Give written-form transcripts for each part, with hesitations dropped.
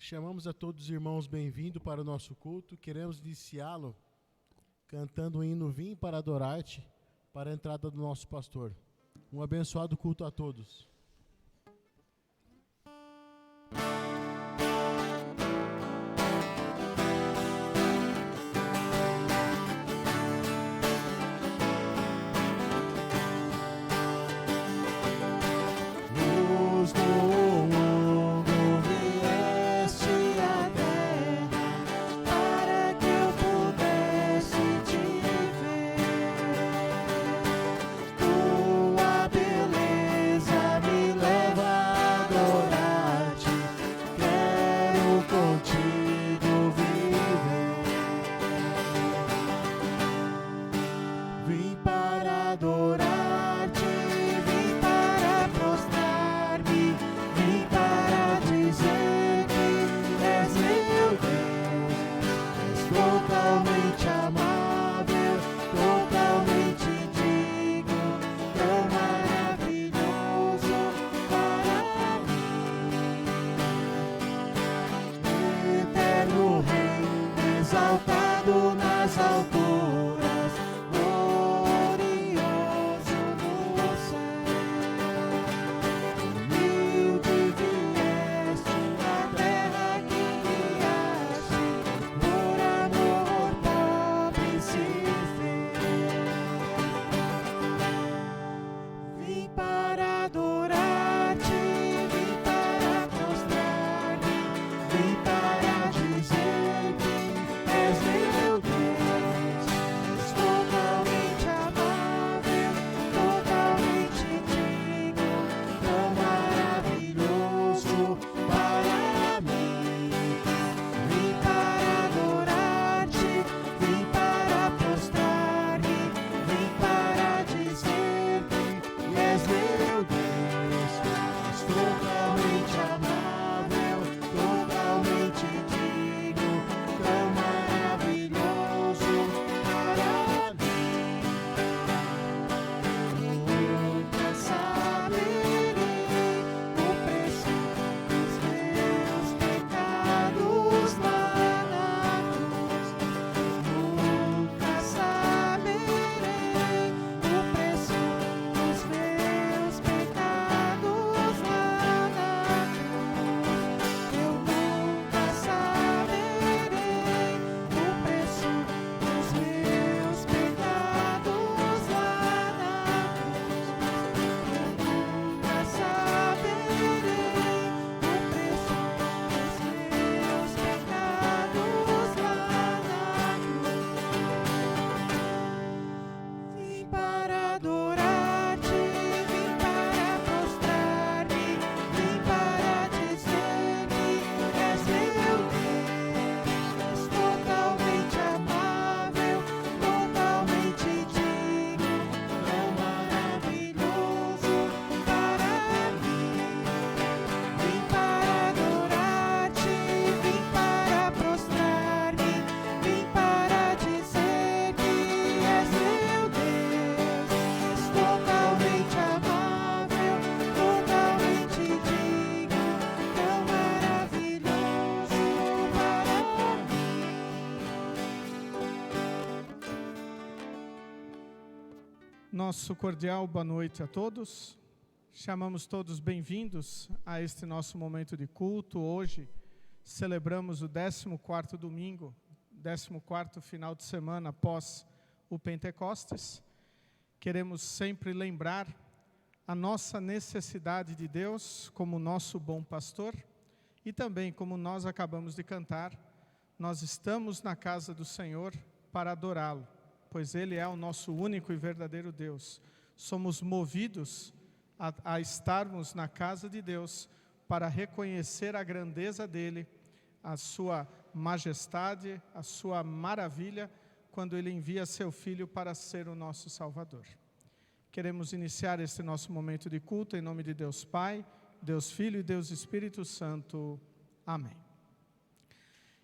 Chamamos a todos os irmãos bem-vindos para o nosso culto. Queremos iniciá-lo cantando o hino Vim para adorar-te, para a entrada do nosso pastor. Um abençoado culto a todos. Nosso cordial boa noite a todos. Chamamos todos bem-vindos a este nosso momento de culto. Hoje celebramos o 14º domingo, 14º final de semana após o Pentecostes. Queremos sempre lembrar a nossa necessidade de Deus como nosso bom pastor e também, como nós acabamos de cantar, nós estamos na casa do Senhor para adorá-lo, pois Ele é o nosso único e verdadeiro Deus. Somos movidos a estarmos na casa de Deus para reconhecer a grandeza dEle, a sua majestade, a sua maravilha, quando Ele envia seu Filho para ser o nosso Salvador. Queremos iniciar este nosso momento de culto em nome de Deus Pai, Deus Filho e Deus Espírito Santo. Amém.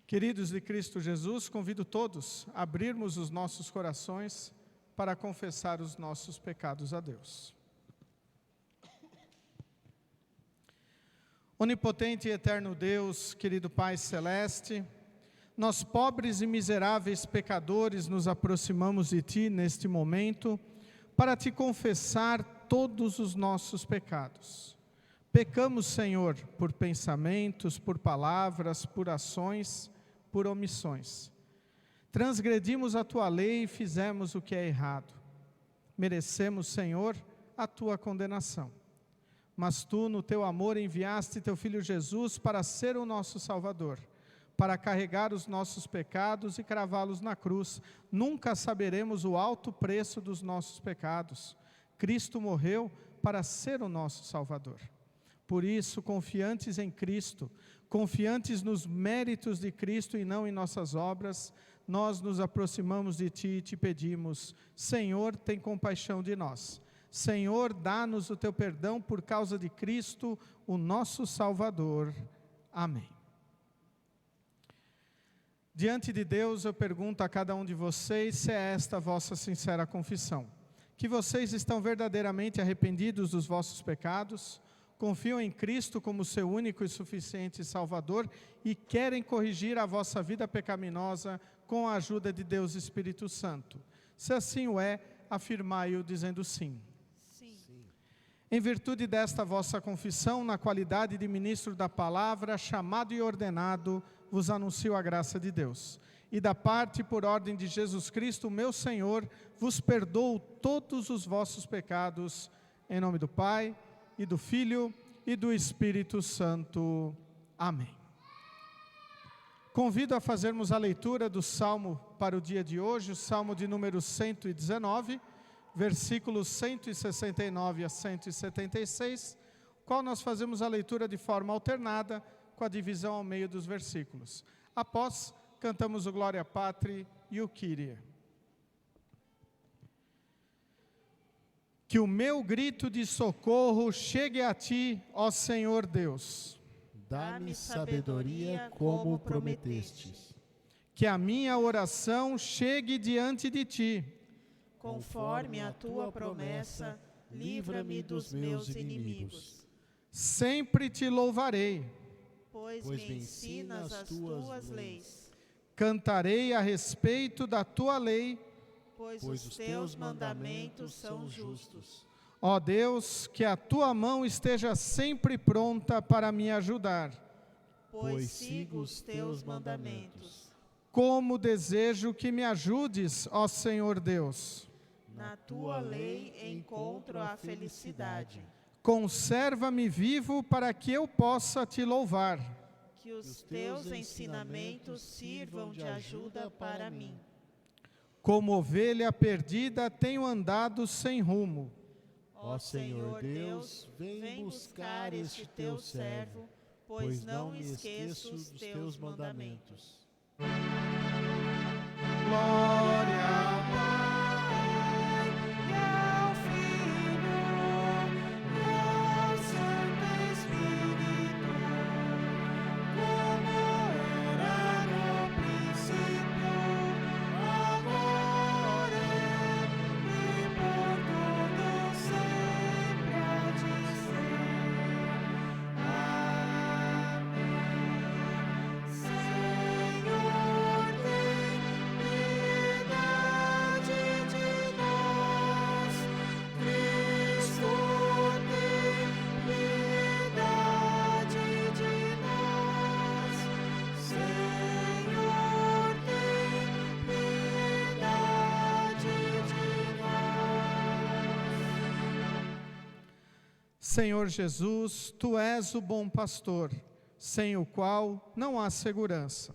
Queridos de Cristo Jesus, convido todos a abrirmos os nossos corações para confessar os nossos pecados a Deus. Onipotente e eterno Deus, querido Pai Celeste, nós, pobres e miseráveis pecadores, nos aproximamos de Ti neste momento para Te confessar todos os nossos pecados. Pecamos, Senhor, por pensamentos, por palavras, por ações, por omissões. Transgredimos a Tua lei e fizemos o que é errado. Merecemos, Senhor, a Tua condenação. Mas Tu, no Teu amor, enviaste Teu Filho Jesus para ser o nosso Salvador, para carregar os nossos pecados e cravá-los na cruz. Nunca saberemos o alto preço dos nossos pecados. Cristo morreu para ser o nosso Salvador. Por isso, confiantes em Cristo, confiantes nos méritos de Cristo e não em nossas obras, nós nos aproximamos de Ti e Te pedimos: Senhor, tem compaixão de nós. Senhor, dá-nos o Teu perdão por causa de Cristo, o nosso Salvador. Amém. Diante de Deus, eu pergunto a cada um de vocês se é esta a vossa sincera confissão. Que vocês estão verdadeiramente arrependidos dos vossos pecados, confiam em Cristo como seu único e suficiente Salvador e querem corrigir a vossa vida pecaminosa com a ajuda de Deus Espírito Santo. Se assim o é, afirmai-o dizendo sim. Em virtude desta vossa confissão, na qualidade de ministro da palavra, chamado e ordenado, vos anuncio a graça de Deus. E da parte por ordem de Jesus Cristo, meu Senhor, vos perdoo todos os vossos pecados, em nome do Pai, e do Filho, e do Espírito Santo. Amém. Convido a fazermos a leitura do Salmo para o dia de hoje, o Salmo de número 119, versículos 169 a 176, qual nós fazemos a leitura de forma alternada, com a divisão ao meio dos versículos. Após, cantamos o Glória Patri e o Kyrie. Que o meu grito de socorro chegue a Ti, ó Senhor Deus. Dá-me sabedoria como prometestes. Que a minha oração chegue diante de Ti. Conforme a Tua promessa, livra-me dos meus inimigos. Sempre Te louvarei, Pois me ensinas as Tuas leis. Cantarei a respeito da Tua lei, Pois os Teus mandamentos são justos. ó Deus, que a Tua mão esteja sempre pronta para me ajudar. Pois sigo os Teus mandamentos. Como desejo que me ajudes, ó Senhor Deus. Na Tua lei encontro a felicidade. Conserva-me vivo para que eu possa Te louvar. Que os Teus ensinamentos sirvam de ajuda para mim. Como ovelha perdida tenho andado sem rumo. Ó Senhor Deus, vem buscar este Teu servo, pois não me esqueço os Teus mandamentos. Glória ao Pai, e ao Filho, e ao Santo Espírito, como era no princípio, agora e por todo sempre há de ser. Amém. Senhor, tem piedade de nós. Cristo, tem piedade de nós. Senhor, tem piedade de nós. Senhor Jesus, Tu és o bom pastor, sem o qual não há segurança.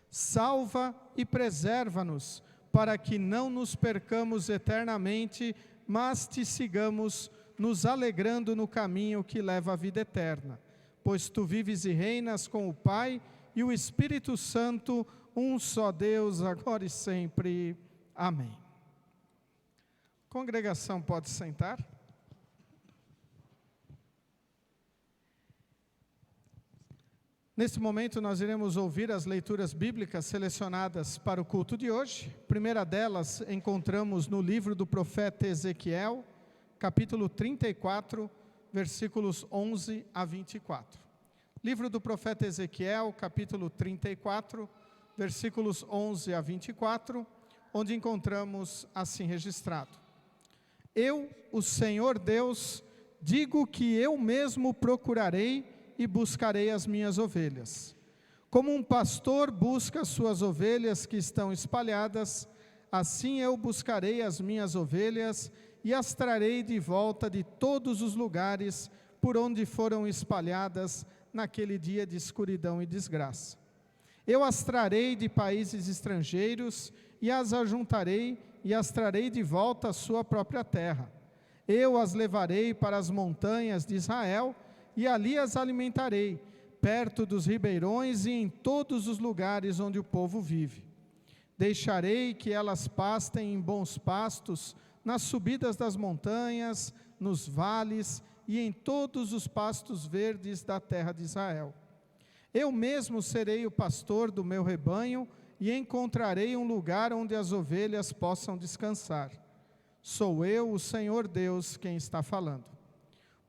Salva e preserva-nos, para que não nos percamos eternamente, mas Te sigamos, nos alegrando no caminho que leva à vida eterna. Pois Tu vives e reinas com o Pai e o Espírito Santo, um só Deus, agora e sempre. Amém. Congregação, pode sentar. Neste momento nós iremos ouvir as leituras bíblicas selecionadas para o culto de hoje. A primeira delas encontramos no livro do profeta Ezequiel, capítulo 34, versículos 11 a 24. Livro do profeta Ezequiel, capítulo 34, versículos 11 a 24, onde encontramos assim registrado: Eu, o Senhor Deus, digo que eu mesmo procurarei e buscarei as minhas ovelhas. Como um pastor busca suas ovelhas que estão espalhadas, assim eu buscarei as minhas ovelhas e as trarei de volta de todos os lugares por onde foram espalhadas naquele dia de escuridão e desgraça. Eu as trarei de países estrangeiros e as ajuntarei e as trarei de volta à sua própria terra. Eu as levarei para as montanhas de Israel e ali as alimentarei, perto dos ribeirões e em todos os lugares onde o povo vive. Deixarei que elas pastem em bons pastos, nas subidas das montanhas, nos vales e em todos os pastos verdes da terra de Israel. Eu mesmo serei o pastor do meu rebanho e encontrarei um lugar onde as ovelhas possam descansar. Sou eu, o Senhor Deus, quem está falando.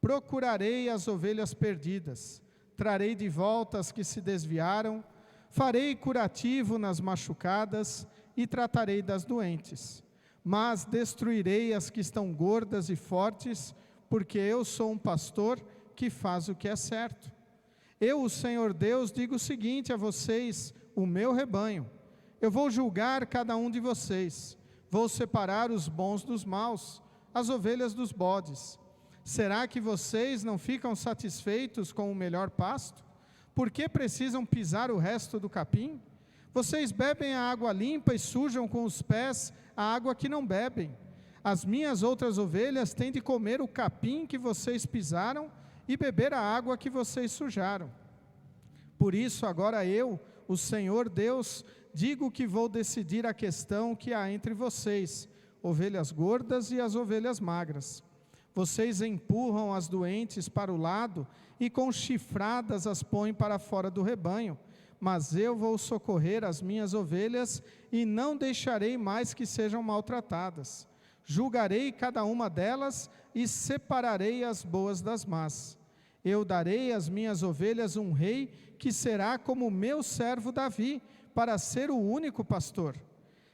Procurarei as ovelhas perdidas, trarei de volta as que se desviaram, farei curativo nas machucadas e tratarei das doentes. Mas destruirei as que estão gordas e fortes, porque eu sou um pastor que faz o que é certo. Eu, o Senhor Deus, digo o seguinte a vocês, o meu rebanho: eu vou julgar cada um de vocês, vou separar os bons dos maus, as ovelhas dos bodes. Será que vocês não ficam satisfeitos com o melhor pasto? Por que precisam pisar o resto do capim? Vocês bebem a água limpa e sujam com os pés a água que não bebem. As minhas outras ovelhas têm de comer o capim que vocês pisaram e beber a água que vocês sujaram. Por isso, agora eu, o Senhor Deus, digo que vou decidir a questão que há entre vocês, ovelhas gordas e as ovelhas magras. Vocês empurram as doentes para o lado e com chifradas as põem para fora do rebanho, mas eu vou socorrer as minhas ovelhas e não deixarei mais que sejam maltratadas. Julgarei cada uma delas e separarei as boas das más. Eu darei às minhas ovelhas um rei que será como meu servo Davi, para ser o único pastor.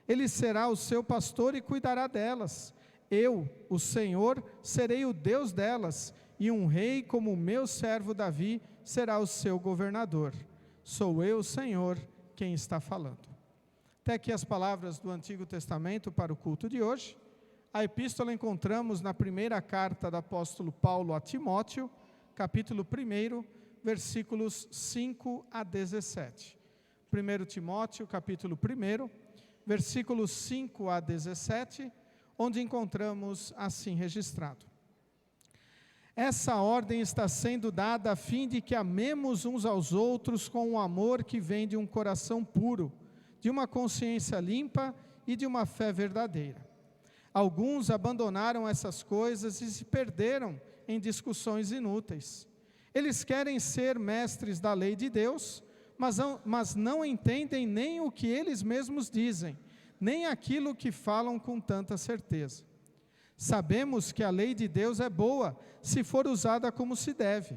Ele será o seu pastor e cuidará delas. Eu, o Senhor, serei o Deus delas, e um rei como o meu servo Davi será o seu governador. Sou eu, o Senhor, quem está falando. Até aqui as palavras do Antigo Testamento para o culto de hoje. A epístola encontramos na primeira carta do apóstolo Paulo a Timóteo, capítulo 1, versículos 5 a 17. 1 Timóteo, capítulo 1, versículos 5 a 17, onde encontramos assim registrado: Essa ordem está sendo dada a fim de que amemos uns aos outros com um amor que vem de um coração puro, de uma consciência limpa e de uma fé verdadeira. Alguns abandonaram essas coisas e se perderam em discussões inúteis. Eles querem ser mestres da lei de Deus, mas não entendem nem o que eles mesmos dizem, nem aquilo que falam com tanta certeza. Sabemos que a lei de Deus é boa, se for usada como se deve.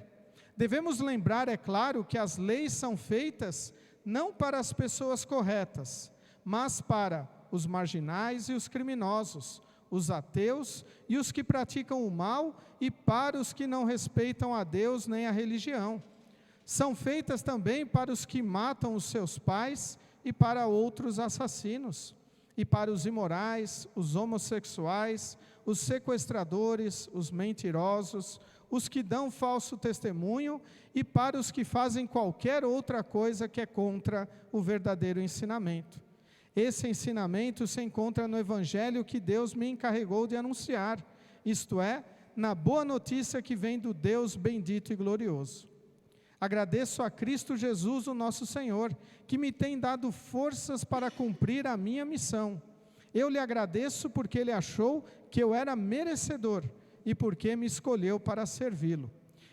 Devemos lembrar, é claro, que as leis são feitas não para as pessoas corretas, mas para os marginais e os criminosos, os ateus e os que praticam o mal, e para os que não respeitam a Deus nem a religião. São feitas também para os que matam os seus pais e para outros assassinos, e para os imorais, os homossexuais, os sequestradores, os mentirosos, os que dão falso testemunho, e para os que fazem qualquer outra coisa que é contra o verdadeiro ensinamento. Esse ensinamento se encontra no Evangelho que Deus me encarregou de anunciar, isto é, na boa notícia que vem do Deus bendito e glorioso. Agradeço a Cristo Jesus, o nosso Senhor, que me tem dado forças para cumprir a minha missão. Eu lhe agradeço porque Ele achou que eu era merecedor e porque me escolheu para servi-lo.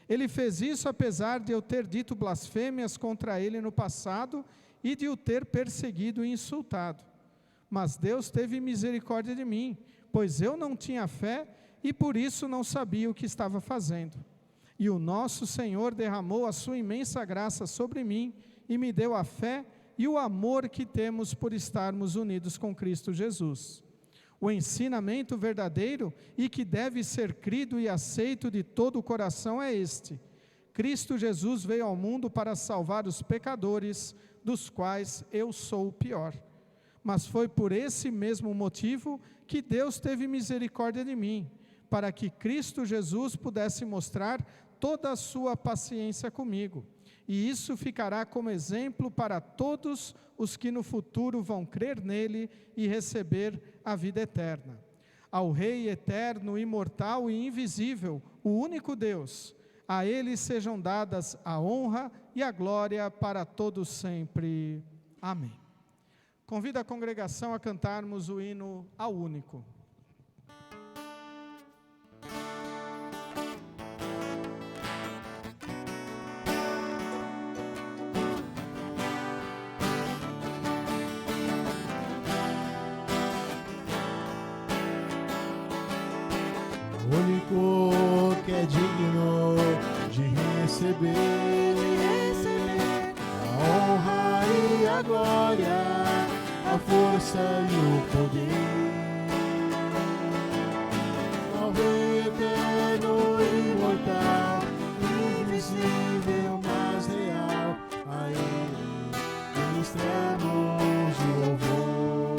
Ele fez isso apesar de eu ter dito blasfêmias contra Ele no passado e de o ter perseguido e insultado. Mas Deus teve misericórdia de mim, pois eu não tinha fé e por isso não sabia o que estava fazendo. E o nosso Senhor derramou a sua imensa graça sobre mim e me deu a fé e o amor que temos por estarmos unidos com Cristo Jesus. O ensinamento verdadeiro e que deve ser crido e aceito de todo o coração é este: Cristo Jesus veio ao mundo para salvar os pecadores, dos quais eu sou o pior. Mas foi por esse mesmo motivo que Deus teve misericórdia de mim, para que Cristo Jesus pudesse mostrar toda a sua paciência comigo. E isso ficará como exemplo para todos os que no futuro vão crer nele e receber a vida eterna. Ao Rei eterno, imortal e invisível, o único Deus, a ele sejam dadas a honra e a glória para todos sempre. Amém. Convido a congregação a cantarmos o hino ao único. O único que é digno de receber a honra e a glória, a força e o poder. Ao Rei eterno e imortal, invisível, mas real, a Ele ministramos o louvor.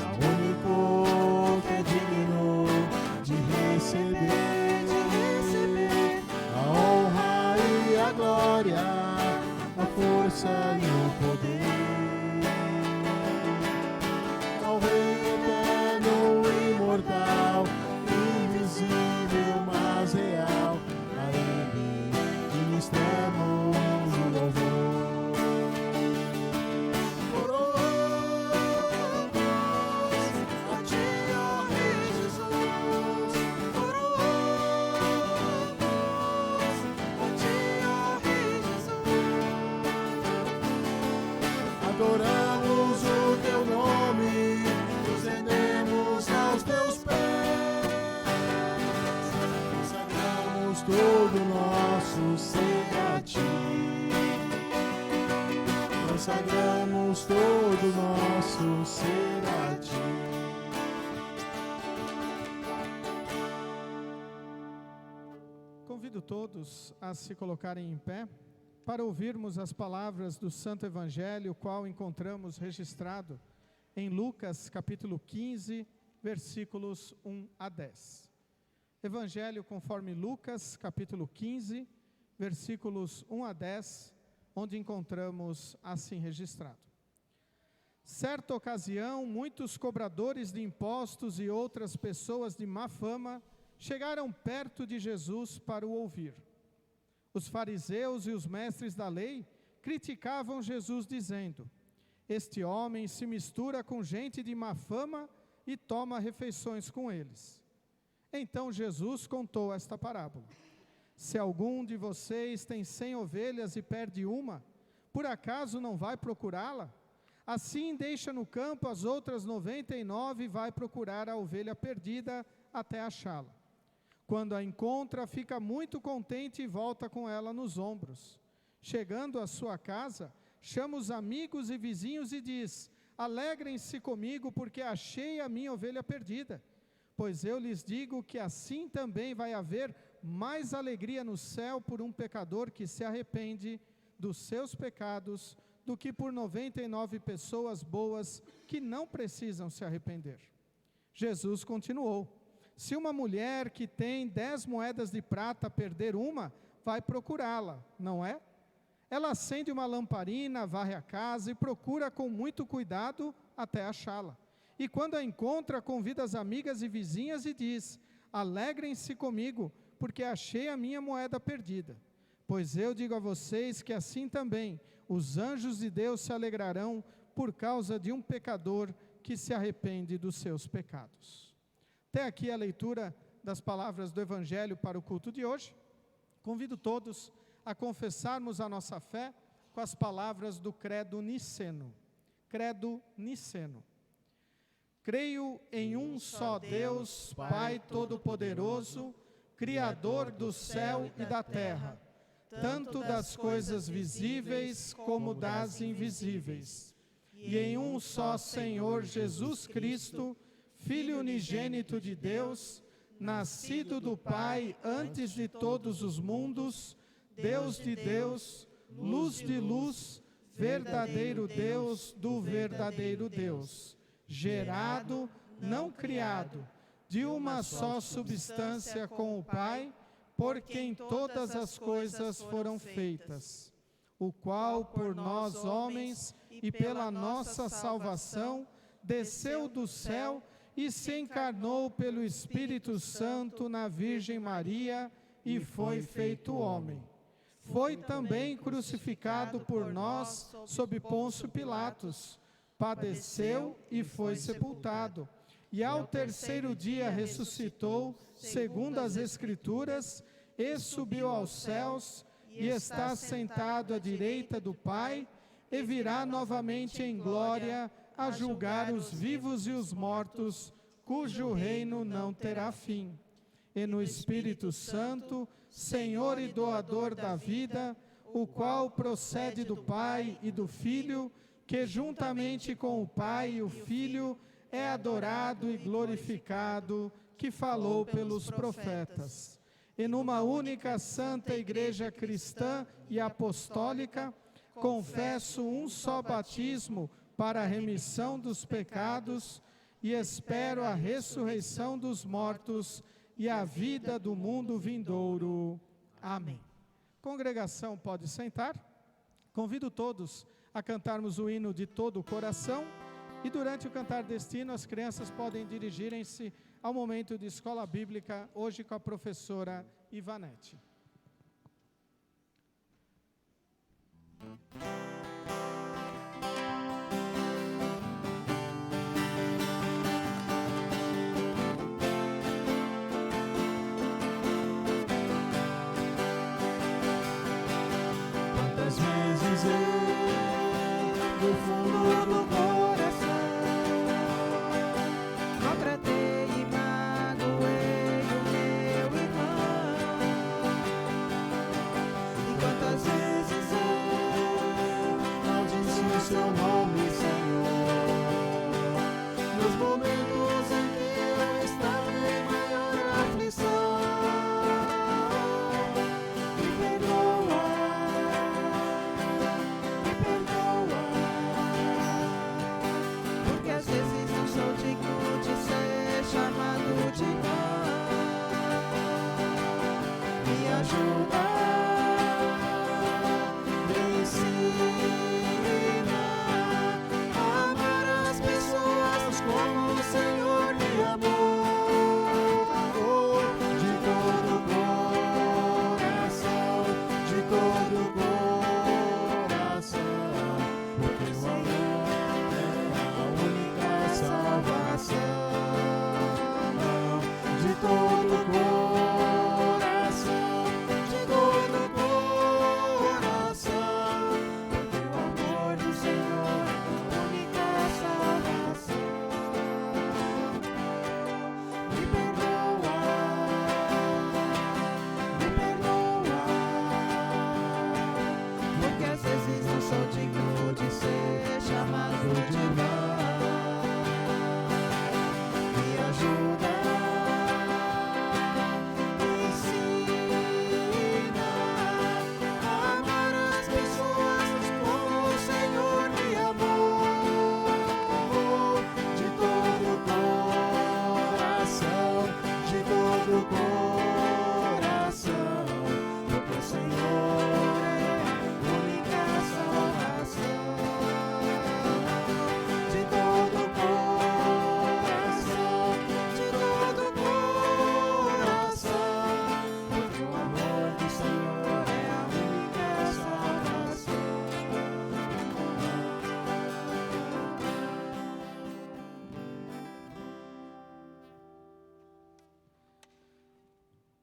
Ao único que é digno de receber a honra e a glória, a força e o poder. Ao Rei eterno e imortal, invisível, mas real, a Ele ministramos o louvor. A Ti, ó Rei Jesus, a Ti, ó Rei Jesus. Adoramos o Teu nome, nos rendemos aos Teus pés, consagramos todo o nosso ser a Ti, consagramos todo o nosso ser a Ti. Convido todos a se colocarem em pé para ouvirmos as palavras do Santo Evangelho, qual encontramos registrado em Lucas capítulo 15, versículos 1 a 10. Evangelho conforme Lucas capítulo 15, versículos 1 a 10, onde encontramos assim registrado. Certa ocasião, muitos cobradores de impostos e outras pessoas de má fama chegaram perto de Jesus para o ouvir. Os fariseus e os mestres da lei criticavam Jesus, dizendo: este homem se mistura com gente de má fama e toma refeições com eles. Então Jesus contou esta parábola: se algum de vocês tem 100 ovelhas e perde uma, por acaso não vai procurá-la? Assim deixa no campo as outras 99 e vai procurar a ovelha perdida até achá-la. Quando a encontra, fica muito contente e volta com ela nos ombros. Chegando à sua casa, chama os amigos e vizinhos e diz: alegrem-se comigo, porque achei a minha ovelha perdida. Pois eu lhes digo que assim também vai haver mais alegria no céu por um pecador que se arrepende dos seus pecados, do que por 99 pessoas boas que não precisam se arrepender. Jesus continuou: se uma mulher que tem 10 moedas de prata perder uma, vai procurá-la, não é? Ela acende uma lamparina, varre a casa e procura com muito cuidado até achá-la. E quando a encontra, convida as amigas e vizinhas e diz: alegrem-se comigo, porque achei a minha moeda perdida. Pois eu digo a vocês que assim também os anjos de Deus se alegrarão por causa de um pecador que se arrepende dos seus pecados. Até aqui a leitura das palavras do Evangelho para o culto de hoje. Convido todos a confessarmos a nossa fé com as palavras do Credo Niceno. Credo Niceno. Creio em um só Deus, Pai Todo-Poderoso, Criador do céu e da terra, tanto das coisas visíveis como das invisíveis. E em um só Senhor Jesus Cristo, Filho unigênito de Deus, nascido do Pai antes de todos os mundos, Deus de Deus, luz de luz, verdadeiro Deus do verdadeiro Deus, gerado, não criado, de uma só substância com o Pai, por quem todas as coisas foram feitas, o qual por nós homens e pela nossa salvação desceu do céu e se encarnou pelo Espírito Santo na Virgem Maria e foi feito homem. Foi também crucificado por nós sob Pôncio Pilatos, padeceu e foi sepultado. E ao terceiro dia ressuscitou, segundo as Escrituras, e subiu aos céus, e está sentado à direita do Pai, e virá novamente em glória a julgar os vivos e os mortos, cujo reino não terá fim. E no Espírito Santo, Senhor e doador da vida, o qual procede do Pai e do Filho, que juntamente com o Pai e o Filho é adorado e glorificado, que falou pelos profetas. E numa única santa Igreja cristã e apostólica, confesso um só batismo para a remissão dos pecados e espero a ressurreição dos mortos e a vida do mundo vindouro. Amém. Congregação, pode sentar. Convido todos a cantarmos o hino de todo o coração e durante o cantar deste hino as crianças podem dirigirem-se ao momento de escola bíblica, hoje com a professora Ivanete. Quantas vezes eu, do fundo do coração, maltratei e magoei o meu irmão. E quantas vezes eu não disse o seu nome, Senhor, nos momentos em que eu estava em maior aflição.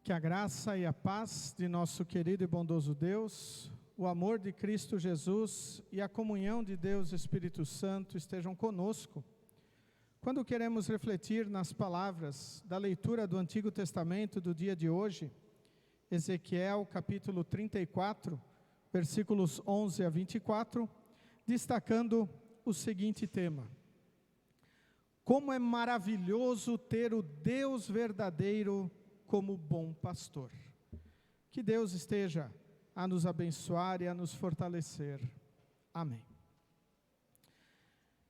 Que a graça e a paz de nosso querido e bondoso Deus, o amor de Cristo Jesus e a comunhão de Deus Espírito Santo estejam conosco, Quando queremos refletir nas palavras da leitura do Antigo Testamento do dia de hoje, Ezequiel capítulo 34, versículos 11 a 24, destacando o seguinte tema: como é maravilhoso ter o Deus verdadeiro como bom pastor. Que Deus esteja a nos abençoar e a nos fortalecer. Amém.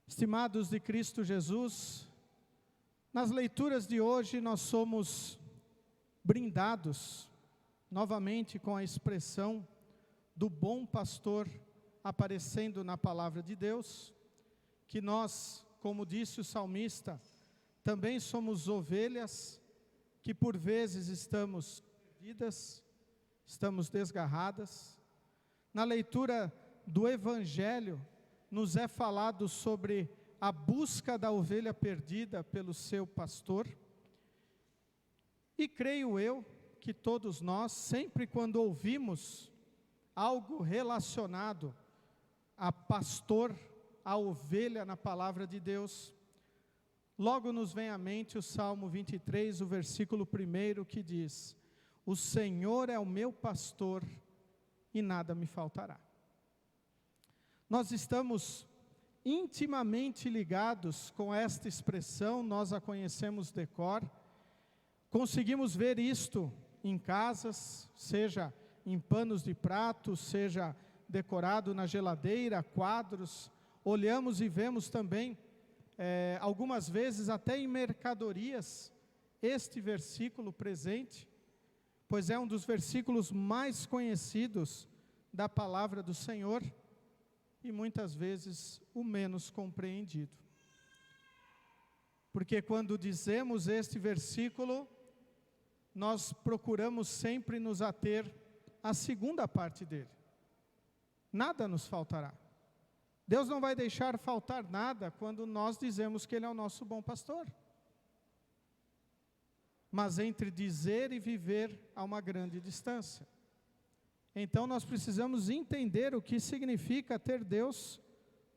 Estimados de Cristo Jesus, nas leituras de hoje nós somos brindados novamente com a expressão do bom pastor aparecendo na palavra de Deus, que nós, como disse o salmista, também somos ovelhas que por vezes estamos perdidas, estamos desgarradas. Na leitura do Evangelho, nos é falado sobre a busca da ovelha perdida pelo seu pastor. E creio eu que todos nós, sempre quando ouvimos algo relacionado a pastor, a ovelha na palavra de Deus, logo nos vem à mente o Salmo 23, o versículo 1, que diz: o Senhor é o meu pastor e nada me faltará. Nós estamos intimamente ligados com esta expressão, nós a conhecemos de cor, conseguimos ver isto em casas, seja em panos de prato, seja decorado na geladeira, quadros. Olhamos e vemos também, algumas vezes até em mercadorias, este versículo presente, pois é um dos versículos mais conhecidos da palavra do Senhor e muitas vezes o menos compreendido. Porque quando dizemos este versículo, nós procuramos sempre nos ater à segunda parte dele. Nada nos faltará. Deus não vai deixar faltar nada quando nós dizemos que Ele é o nosso bom pastor. Mas entre dizer e viver há uma grande distância. Então nós precisamos entender o que significa ter Deus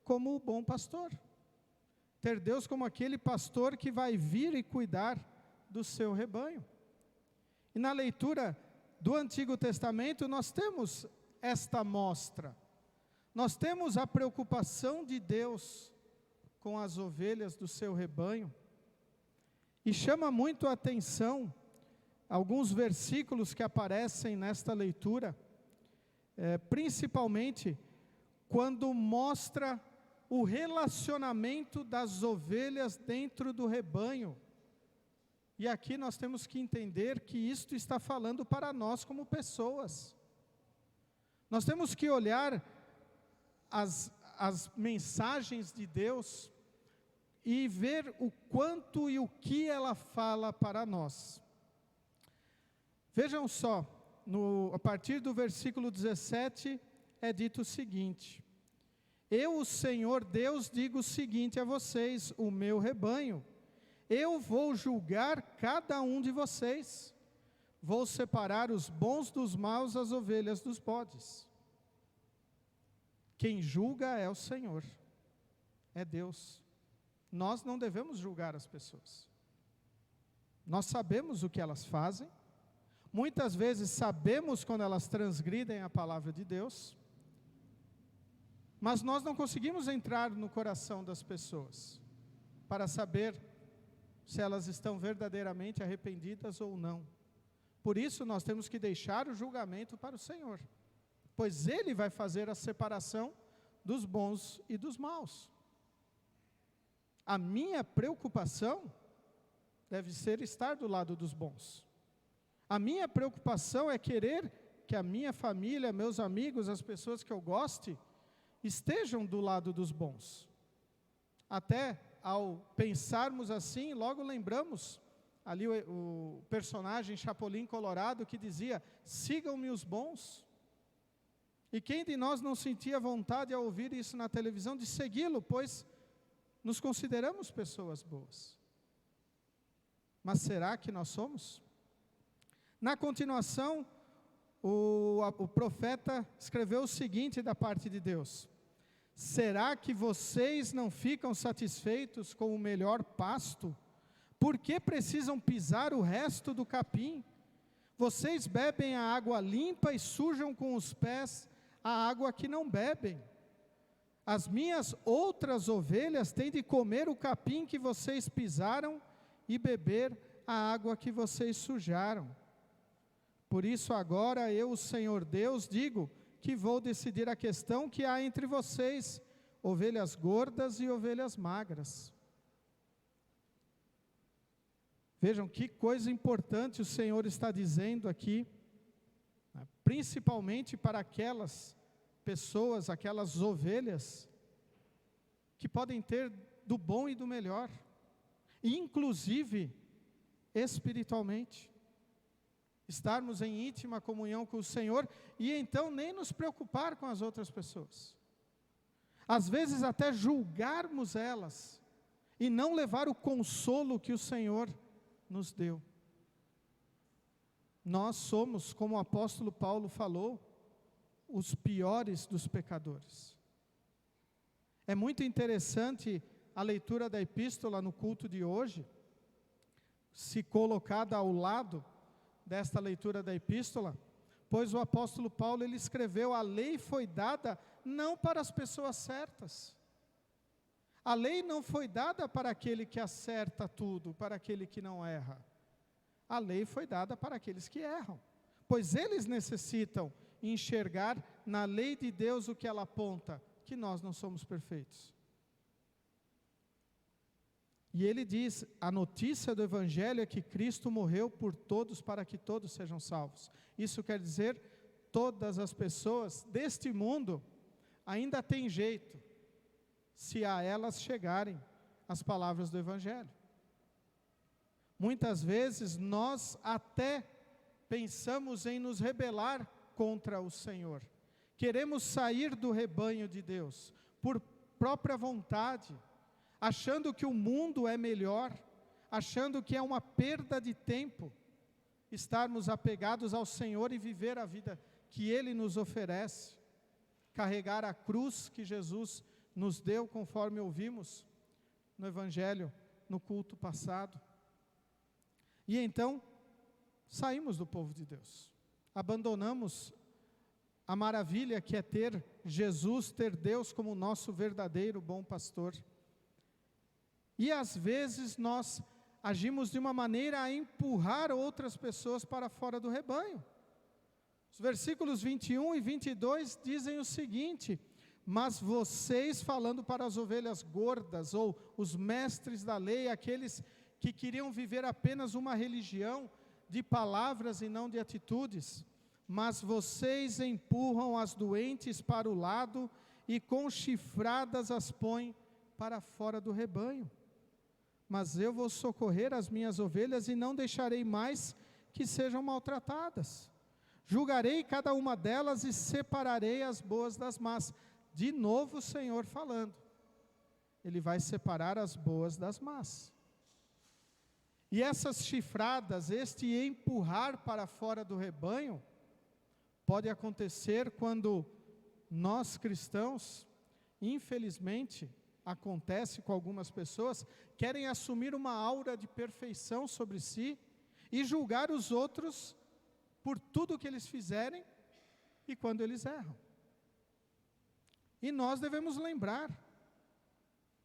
como o bom pastor. Ter Deus como aquele pastor que vai vir e cuidar do seu rebanho. E na leitura do Antigo Testamento nós temos esta mostra. Nós temos a preocupação de Deus com as ovelhas do seu rebanho. E chama muito a atenção alguns versículos que aparecem nesta leitura, principalmente quando mostra o relacionamento das ovelhas dentro do rebanho. E aqui nós temos que entender que isto está falando para nós como pessoas. Nós temos que olhar as mensagens de Deus e ver o quanto e o que ela fala para nós. Vejam só, a partir do versículo 17 é dito o seguinte: eu, o Senhor Deus, digo o seguinte a vocês, o meu rebanho, eu vou julgar cada um de vocês, vou separar os bons dos maus, as ovelhas dos bodes. Quem julga é o Senhor, é Deus. Nós não devemos julgar as pessoas. Nós sabemos o que elas fazem, muitas vezes sabemos quando elas transgridem a palavra de Deus, mas nós não conseguimos entrar no coração das pessoas para saber se elas estão verdadeiramente arrependidas ou não. Por isso nós temos que deixar o julgamento para o Senhor, pois Ele vai fazer a separação dos bons e dos maus. A minha preocupação deve ser estar do lado dos bons. A minha preocupação é querer que a minha família, meus amigos, as pessoas que eu goste, estejam do lado dos bons. Até ao pensarmos assim, logo lembramos ali o personagem Chapolin Colorado que dizia: sigam-me os bons. E quem de nós não sentia vontade ao ouvir isso na televisão de segui-lo, pois nos consideramos pessoas boas. Mas será que nós somos? Na continuação, o profeta escreveu o seguinte da parte de Deus: Será que vocês não ficam satisfeitos com o melhor pasto? Por que precisam pisar o resto do capim? Vocês bebem a água limpa e sujam com os pés a água que não bebem. As minhas outras ovelhas têm de comer o capim que vocês pisaram e beber a água que vocês sujaram. Por isso agora eu, o Senhor Deus, digo que vou decidir a questão que há entre vocês, ovelhas gordas e ovelhas magras. Vejam que coisa importante o Senhor está dizendo aqui, né? Principalmente para aquelas pessoas, aquelas ovelhas, que podem ter do bom e do melhor, inclusive espiritualmente. Estarmos em íntima comunhão com o Senhor e então nem nos preocupar com as outras pessoas. Às vezes até julgarmos elas e não levar o consolo que o Senhor nos deu. Nós somos, como o apóstolo Paulo falou, os piores dos pecadores. É muito interessante a leitura da epístola no culto de hoje, se colocada ao lado desta leitura da epístola, pois o apóstolo Paulo ele escreveu: a lei foi dada não para as pessoas certas. A lei não foi dada para aquele que acerta tudo, para aquele que não erra. A lei foi dada para aqueles que erram, pois eles necessitam enxergar na lei de Deus o que ela aponta, que nós não somos perfeitos. E ele diz, a notícia do Evangelho é que Cristo morreu por todos para que todos sejam salvos. Isso quer dizer, todas as pessoas deste mundo ainda têm jeito, se a elas chegarem as palavras do Evangelho. Muitas vezes nós até pensamos em nos rebelar contra o Senhor. Queremos sair do rebanho de Deus, por própria vontade, achando que o mundo é melhor, achando que é uma perda de tempo, estarmos apegados ao Senhor e viver a vida que Ele nos oferece, carregar a cruz que Jesus nos deu, conforme ouvimos no Evangelho, no culto passado. E então, saímos do povo de Deus, abandonamos a maravilha que é ter Jesus, ter Deus como nosso verdadeiro bom pastor. E às vezes nós agimos de uma maneira a empurrar outras pessoas para fora do rebanho. Os versículos 21 e 22 dizem o seguinte: mas vocês, falando para as ovelhas gordas, ou os mestres da lei, aqueles que queriam viver apenas uma religião de palavras e não de atitudes, mas vocês empurram as doentes para o lado e com chifradas as põem para fora do rebanho. Mas eu vou socorrer as minhas ovelhas e não deixarei mais que sejam maltratadas. Julgarei cada uma delas e separarei as boas das más. De novo o Senhor falando. Ele vai separar as boas das más. E essas chifradas, este empurrar para fora do rebanho, pode acontecer quando nós cristãos, infelizmente, acontece com algumas pessoas, querem assumir uma aura de perfeição sobre si e julgar os outros por tudo que eles fizerem e quando eles erram. E nós devemos lembrar,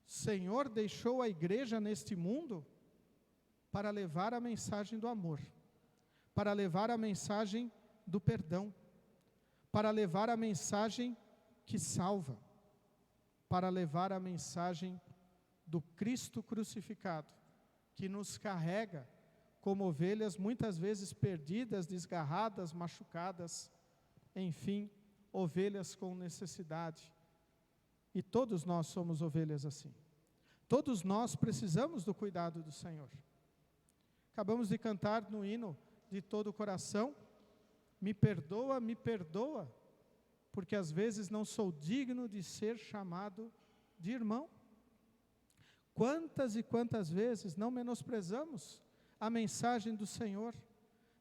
o Senhor deixou a igreja neste mundo para levar a mensagem do amor, para levar a mensagem do perdão, para levar a mensagem que salva, para levar a mensagem do Cristo crucificado, que nos carrega como ovelhas muitas vezes perdidas, desgarradas, machucadas, enfim, ovelhas com necessidade. E todos nós somos ovelhas assim. Todos nós precisamos do cuidado do Senhor. Acabamos de cantar no hino de todo o coração, me perdoa, porque às vezes não sou digno de ser chamado de irmão. Quantas e quantas vezes não menosprezamos a mensagem do Senhor,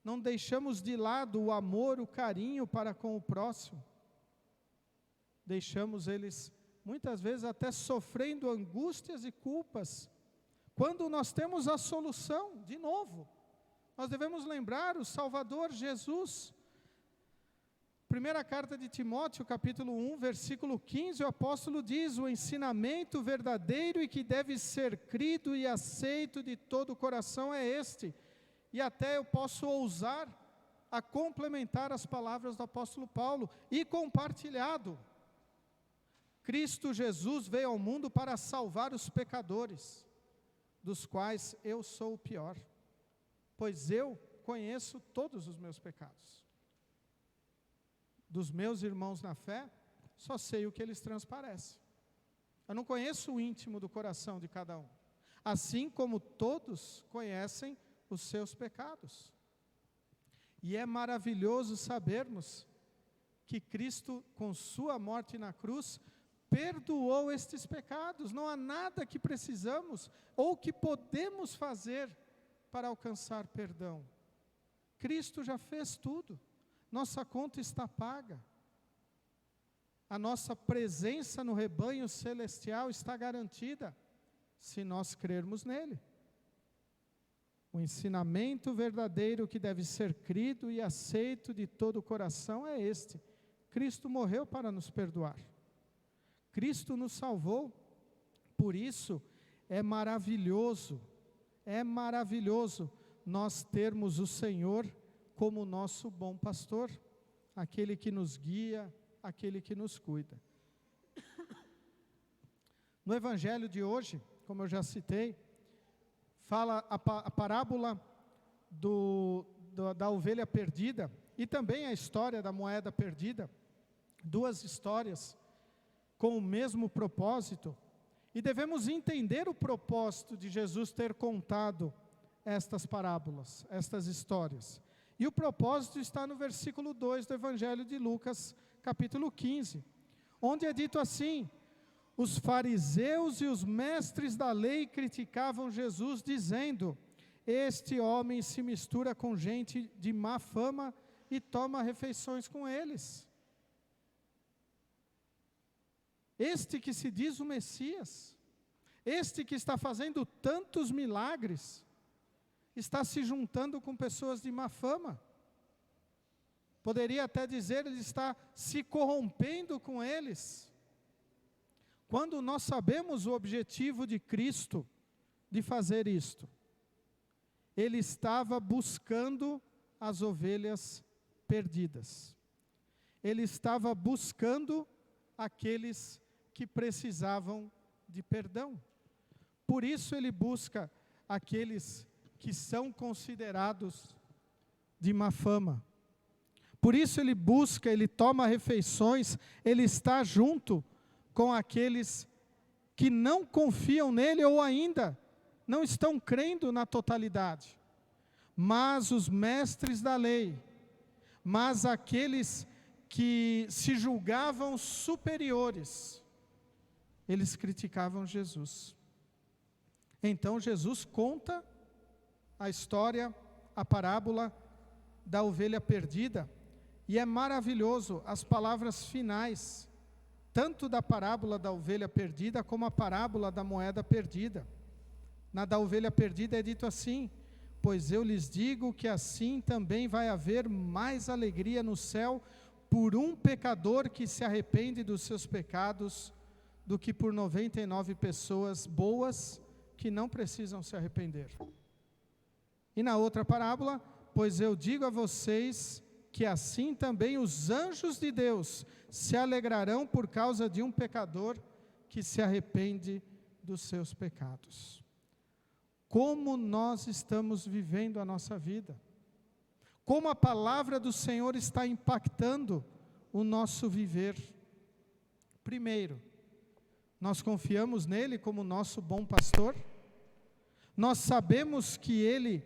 não deixamos de lado o amor, o carinho para com o próximo, deixamos eles muitas vezes até sofrendo angústias e culpas, quando nós temos a solução, de novo. Nós devemos lembrar o Salvador Jesus. Primeira carta de Timóteo, capítulo 1, versículo 15, o apóstolo diz: o ensinamento verdadeiro e que deve ser crido e aceito de todo o coração é este. E até eu posso ousar a complementar as palavras do apóstolo Paulo, e compartilhado. Cristo Jesus veio ao mundo para salvar os pecadores, dos quais eu sou o pior, pois eu conheço todos os meus pecados. Dos meus irmãos na fé, só sei o que eles transparecem. Eu não conheço o íntimo do coração de cada um, assim como todos conhecem os seus pecados. E é maravilhoso sabermos que Cristo, com sua morte na cruz, perdoou estes pecados. Não há nada que precisamos ou que podemos fazer para alcançar perdão. Cristo já fez tudo. Nossa conta está paga. A nossa presença no rebanho celestial está garantida, se nós crermos nele. O ensinamento verdadeiro que deve ser crido e aceito de todo o coração é este: Cristo morreu para nos perdoar. Cristo nos salvou. Por isso é maravilhoso nós termos o Senhor como nosso bom pastor, aquele que nos guia, aquele que nos cuida. No evangelho de hoje, como eu já citei, fala a parábola da ovelha perdida e também a história da moeda perdida, duas histórias com o mesmo propósito, e devemos entender o propósito de Jesus ter contado estas parábolas, estas histórias. E o propósito está no versículo 2 do Evangelho de Lucas, capítulo 15, onde é dito assim: os fariseus e os mestres da lei criticavam Jesus, dizendo: este homem se mistura com gente de má fama e toma refeições com eles. Este que se diz o Messias, este que está fazendo tantos milagres, está se juntando com pessoas de má fama. Poderia até dizer, ele está se corrompendo com eles. Quando nós sabemos o objetivo de Cristo de fazer isto, ele estava buscando as ovelhas perdidas. Ele estava buscando aqueles que precisavam de perdão. Por isso ele busca aqueles que são considerados de má fama. Por isso ele busca, ele toma refeições, ele está junto com aqueles que não confiam nele ou ainda não estão crendo na totalidade. Mas os mestres da lei, mas aqueles que se julgavam superiores, eles criticavam Jesus. Então Jesus conta a história, a parábola da ovelha perdida, e é maravilhoso as palavras finais, tanto da parábola da ovelha perdida, como a parábola da moeda perdida. Na da ovelha perdida é dito assim: pois eu lhes digo que assim também vai haver mais alegria no céu por um pecador que se arrepende dos seus pecados, do que por 99 pessoas boas que não precisam se arrepender. E na outra parábola: pois eu digo a vocês que assim também os anjos de Deus se alegrarão por causa de um pecador que se arrepende dos seus pecados. Como nós estamos vivendo a nossa vida? Como a palavra do Senhor está impactando o nosso viver? Primeiro, nós confiamos nele como nosso bom pastor? Nós sabemos que ele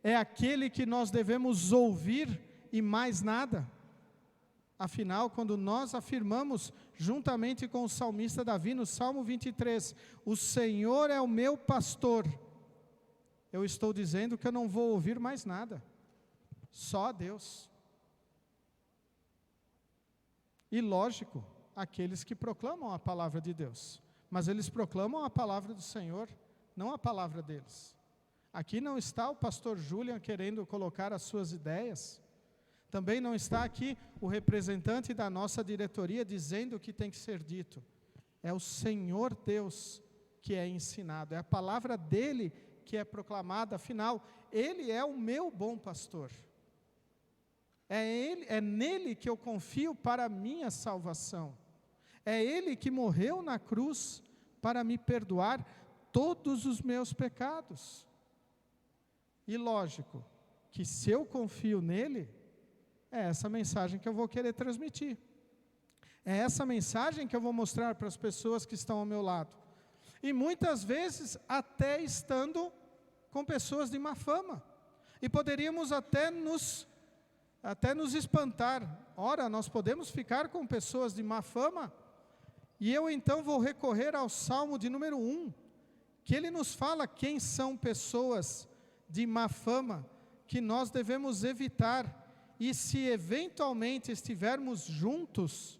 é aquele que nós devemos ouvir e mais nada? Afinal, quando nós afirmamos, juntamente com o salmista Davi, no Salmo 23, o Senhor é o meu pastor, eu estou dizendo que eu não vou ouvir mais nada, só a Deus. E lógico, aqueles que proclamam a palavra de Deus. Mas eles proclamam a palavra do Senhor, não a palavra deles. Aqui não está o pastor Julian querendo colocar as suas ideias. Também não está aqui o representante da nossa diretoria dizendo o que tem que ser dito. É o Senhor Deus que é ensinado, é a palavra dele que é proclamada. Afinal, ele é o meu bom pastor. É nele que eu confio para a minha salvação. É ele que morreu na cruz para me perdoar todos os meus pecados. E lógico, que se eu confio nele, é essa mensagem que eu vou querer transmitir. É essa mensagem que eu vou mostrar para as pessoas que estão ao meu lado. E muitas vezes até estando com pessoas de má fama. E poderíamos até nos espantar. Ora, nós podemos ficar com pessoas de má fama? E eu então vou recorrer ao Salmo de número 1, que ele nos fala quem são pessoas de má fama, que nós devemos evitar. E se eventualmente estivermos juntos,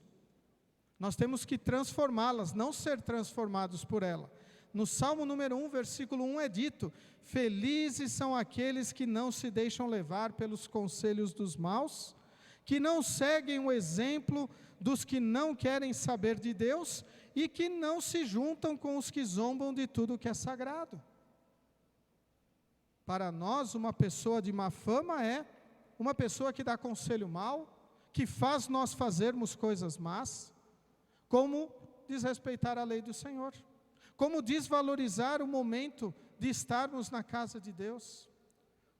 nós temos que transformá-las, não ser transformados por ela. No Salmo número 1, versículo 1 é dito: felizes são aqueles que não se deixam levar pelos conselhos dos maus, que não seguem o exemplo dos que não querem saber de Deus e que não se juntam com os que zombam de tudo que é sagrado. Para nós, uma pessoa de má fama é uma pessoa que dá conselho mau, que faz nós fazermos coisas más, como desrespeitar a lei do Senhor, como desvalorizar o momento de estarmos na casa de Deus,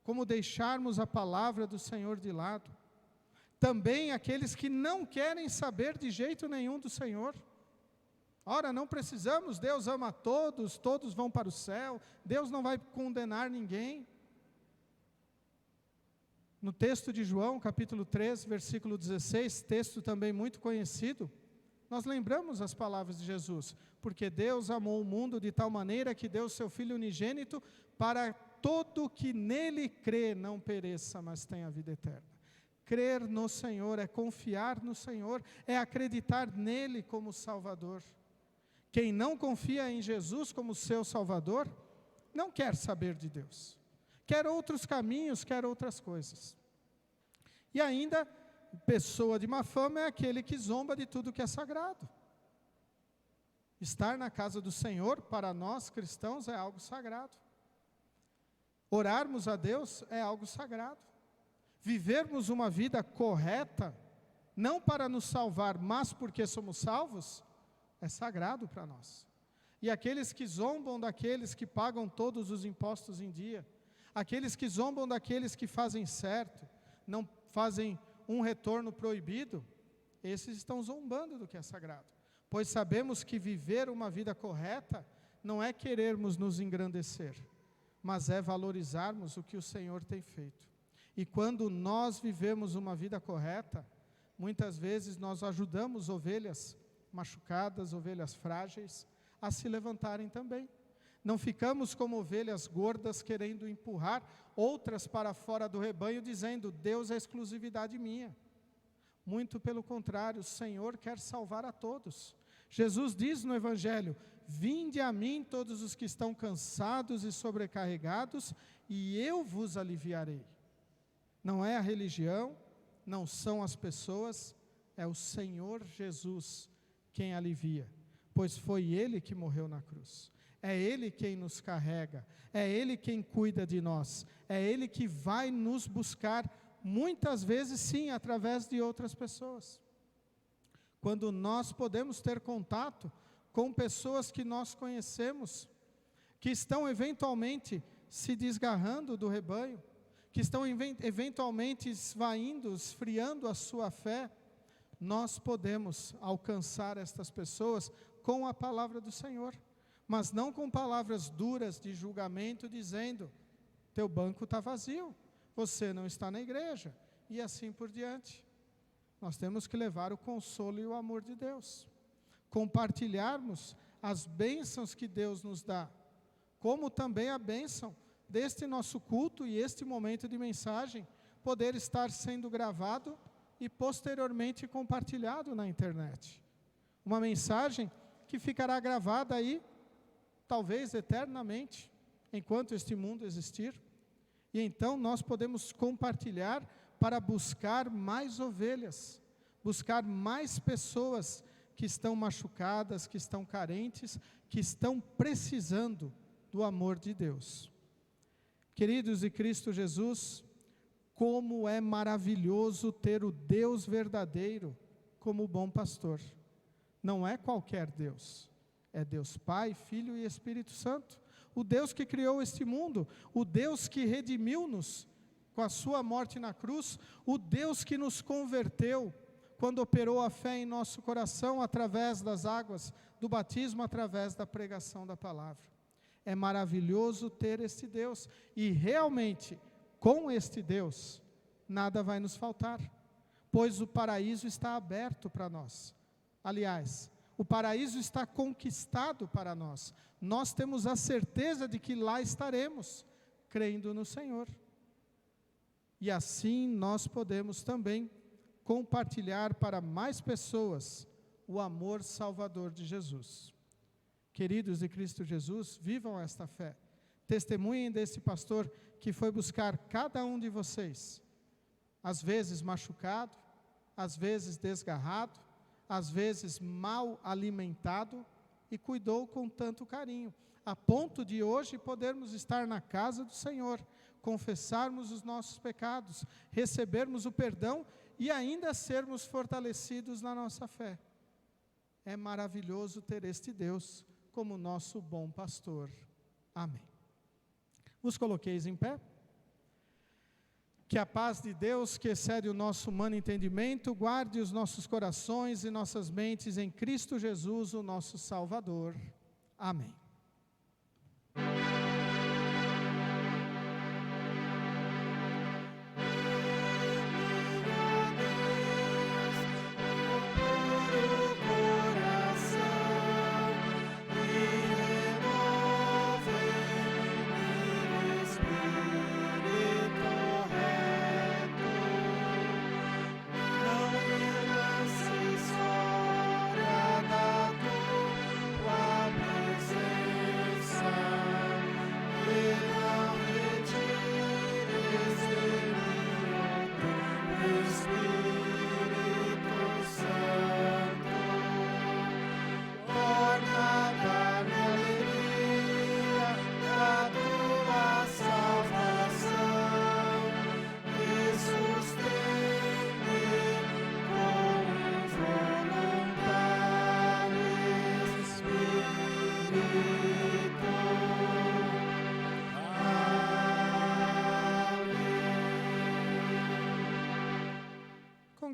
como deixarmos a palavra do Senhor de lado. Também aqueles que não querem saber de jeito nenhum do Senhor. Ora, não precisamos, Deus ama todos, todos vão para o céu, Deus não vai condenar ninguém. No texto de João, capítulo 3, versículo 16, texto também muito conhecido, nós lembramos as palavras de Jesus: porque Deus amou o mundo de tal maneira que deu o seu Filho unigênito para todo que nele crê não pereça, mas tenha vida eterna. Crer no Senhor é confiar no Senhor, é acreditar nele como Salvador. Quem não confia em Jesus como seu Salvador, não quer saber de Deus. Quer outros caminhos, quer outras coisas. E ainda, pessoa de má fama é aquele que zomba de tudo que é sagrado. Estar na casa do Senhor, para nós cristãos, é algo sagrado. Orarmos a Deus é algo sagrado. Vivermos uma vida correta, não para nos salvar, mas porque somos salvos, é sagrado para nós. E aqueles que zombam daqueles que pagam todos os impostos em dia, aqueles que zombam daqueles que fazem certo, não fazem um retorno proibido, esses estão zombando do que é sagrado. Pois sabemos que viver uma vida correta não é querermos nos engrandecer, mas é valorizarmos o que o Senhor tem feito. E quando nós vivemos uma vida correta, muitas vezes nós ajudamos ovelhas machucadas, ovelhas frágeis, a se levantarem também. Não ficamos como ovelhas gordas querendo empurrar outras para fora do rebanho, dizendo: Deus é exclusividade minha. Muito pelo contrário, o Senhor quer salvar a todos. Jesus diz no Evangelho: vinde a mim todos os que estão cansados e sobrecarregados, e eu vos aliviarei. Não é a religião, não são as pessoas, é o Senhor Jesus quem alivia, pois foi Ele que morreu na cruz. É Ele quem nos carrega, é Ele quem cuida de nós, é Ele que vai nos buscar, muitas vezes sim, através de outras pessoas. Quando nós podemos ter contato com pessoas que nós conhecemos, que estão eventualmente se desgarrando do rebanho, que estão eventualmente esfriando a sua fé, nós podemos alcançar estas pessoas com a palavra do Senhor, mas não com palavras duras de julgamento, dizendo: teu banco está vazio, você não está na igreja, e assim por diante. Nós temos que levar o consolo e o amor de Deus, compartilharmos as bênçãos que Deus nos dá, como também a bênção deste nosso culto e este momento de mensagem, poder estar sendo gravado e posteriormente compartilhado na internet. Uma mensagem que ficará gravada aí, talvez eternamente, enquanto este mundo existir. E então nós podemos compartilhar para buscar mais ovelhas, buscar mais pessoas que estão machucadas, que estão carentes, que estão precisando do amor de Deus. Queridos de Cristo Jesus, como é maravilhoso ter o Deus verdadeiro como bom pastor. Não é qualquer Deus, é Deus Pai, Filho e Espírito Santo. O Deus que criou este mundo, o Deus que redimiu-nos com a sua morte na cruz, o Deus que nos converteu quando operou a fé em nosso coração através das águas do batismo, através da pregação da palavra. É maravilhoso ter este Deus, e realmente, com este Deus, nada vai nos faltar, pois o paraíso está aberto para nós. Aliás, o paraíso está conquistado para nós. Nós temos a certeza de que lá estaremos, crendo no Senhor. E assim nós podemos também compartilhar para mais pessoas o amor salvador de Jesus. Queridos de Cristo Jesus, vivam esta fé. Testemunhem desse pastor que foi buscar cada um de vocês, às vezes machucado, às vezes desgarrado, às vezes mal alimentado, e cuidou com tanto carinho, a ponto de hoje podermos estar na casa do Senhor, confessarmos os nossos pecados, recebermos o perdão e ainda sermos fortalecidos na nossa fé. É maravilhoso ter este Deus como nosso bom pastor. Amém. Vos coloqueis em pé. Que a paz de Deus, que excede o nosso humano entendimento, guarde os nossos corações e nossas mentes em Cristo Jesus, o nosso Salvador. Amém.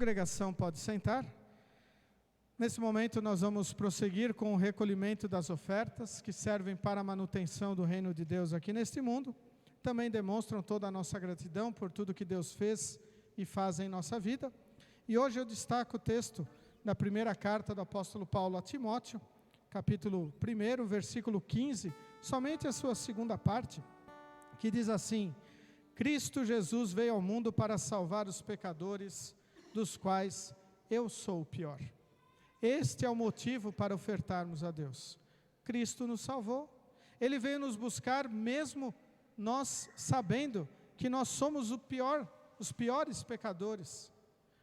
Congregação pode sentar. Nesse momento nós vamos prosseguir com o recolhimento das ofertas que servem para a manutenção do reino de Deus aqui neste mundo. Também demonstram toda a nossa gratidão por tudo que Deus fez e faz em nossa vida. E hoje eu destaco o texto da primeira carta do apóstolo Paulo a Timóteo, capítulo 1, versículo 15, somente a sua segunda parte, que diz assim: Cristo Jesus veio ao mundo para salvar os pecadores, dos quais eu sou o pior. Este é o motivo para ofertarmos a Deus. Cristo nos salvou. Ele veio nos buscar mesmo nós sabendo que nós somos os piores pecadores.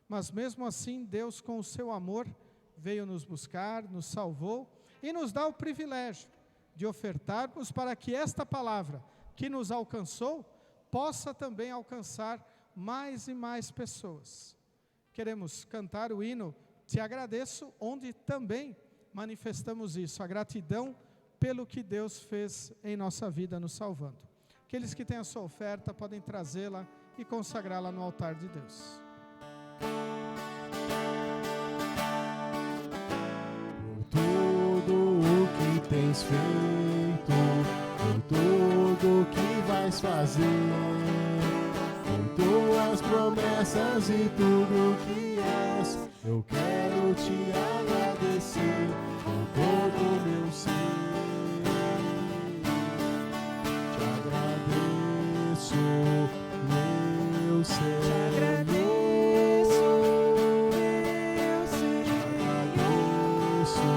Mas mesmo assim, Deus, com o seu amor, veio nos buscar, nos salvou e nos dá o privilégio de ofertarmos para que esta palavra que nos alcançou possa também alcançar mais e mais pessoas. Queremos cantar o hino Te Agradeço, onde também manifestamos isso, a gratidão pelo que Deus fez em nossa vida, nos salvando. Aqueles que têm a sua oferta podem trazê-la e consagrá-la no altar de Deus. Por tudo o que tens feito, por tudo o que vais fazer, tuas promessas e tudo que és, eu quero te agradecer com todo o meu ser. Te agradeço, meu Senhor. Te agradeço, meu Senhor. Te agradeço,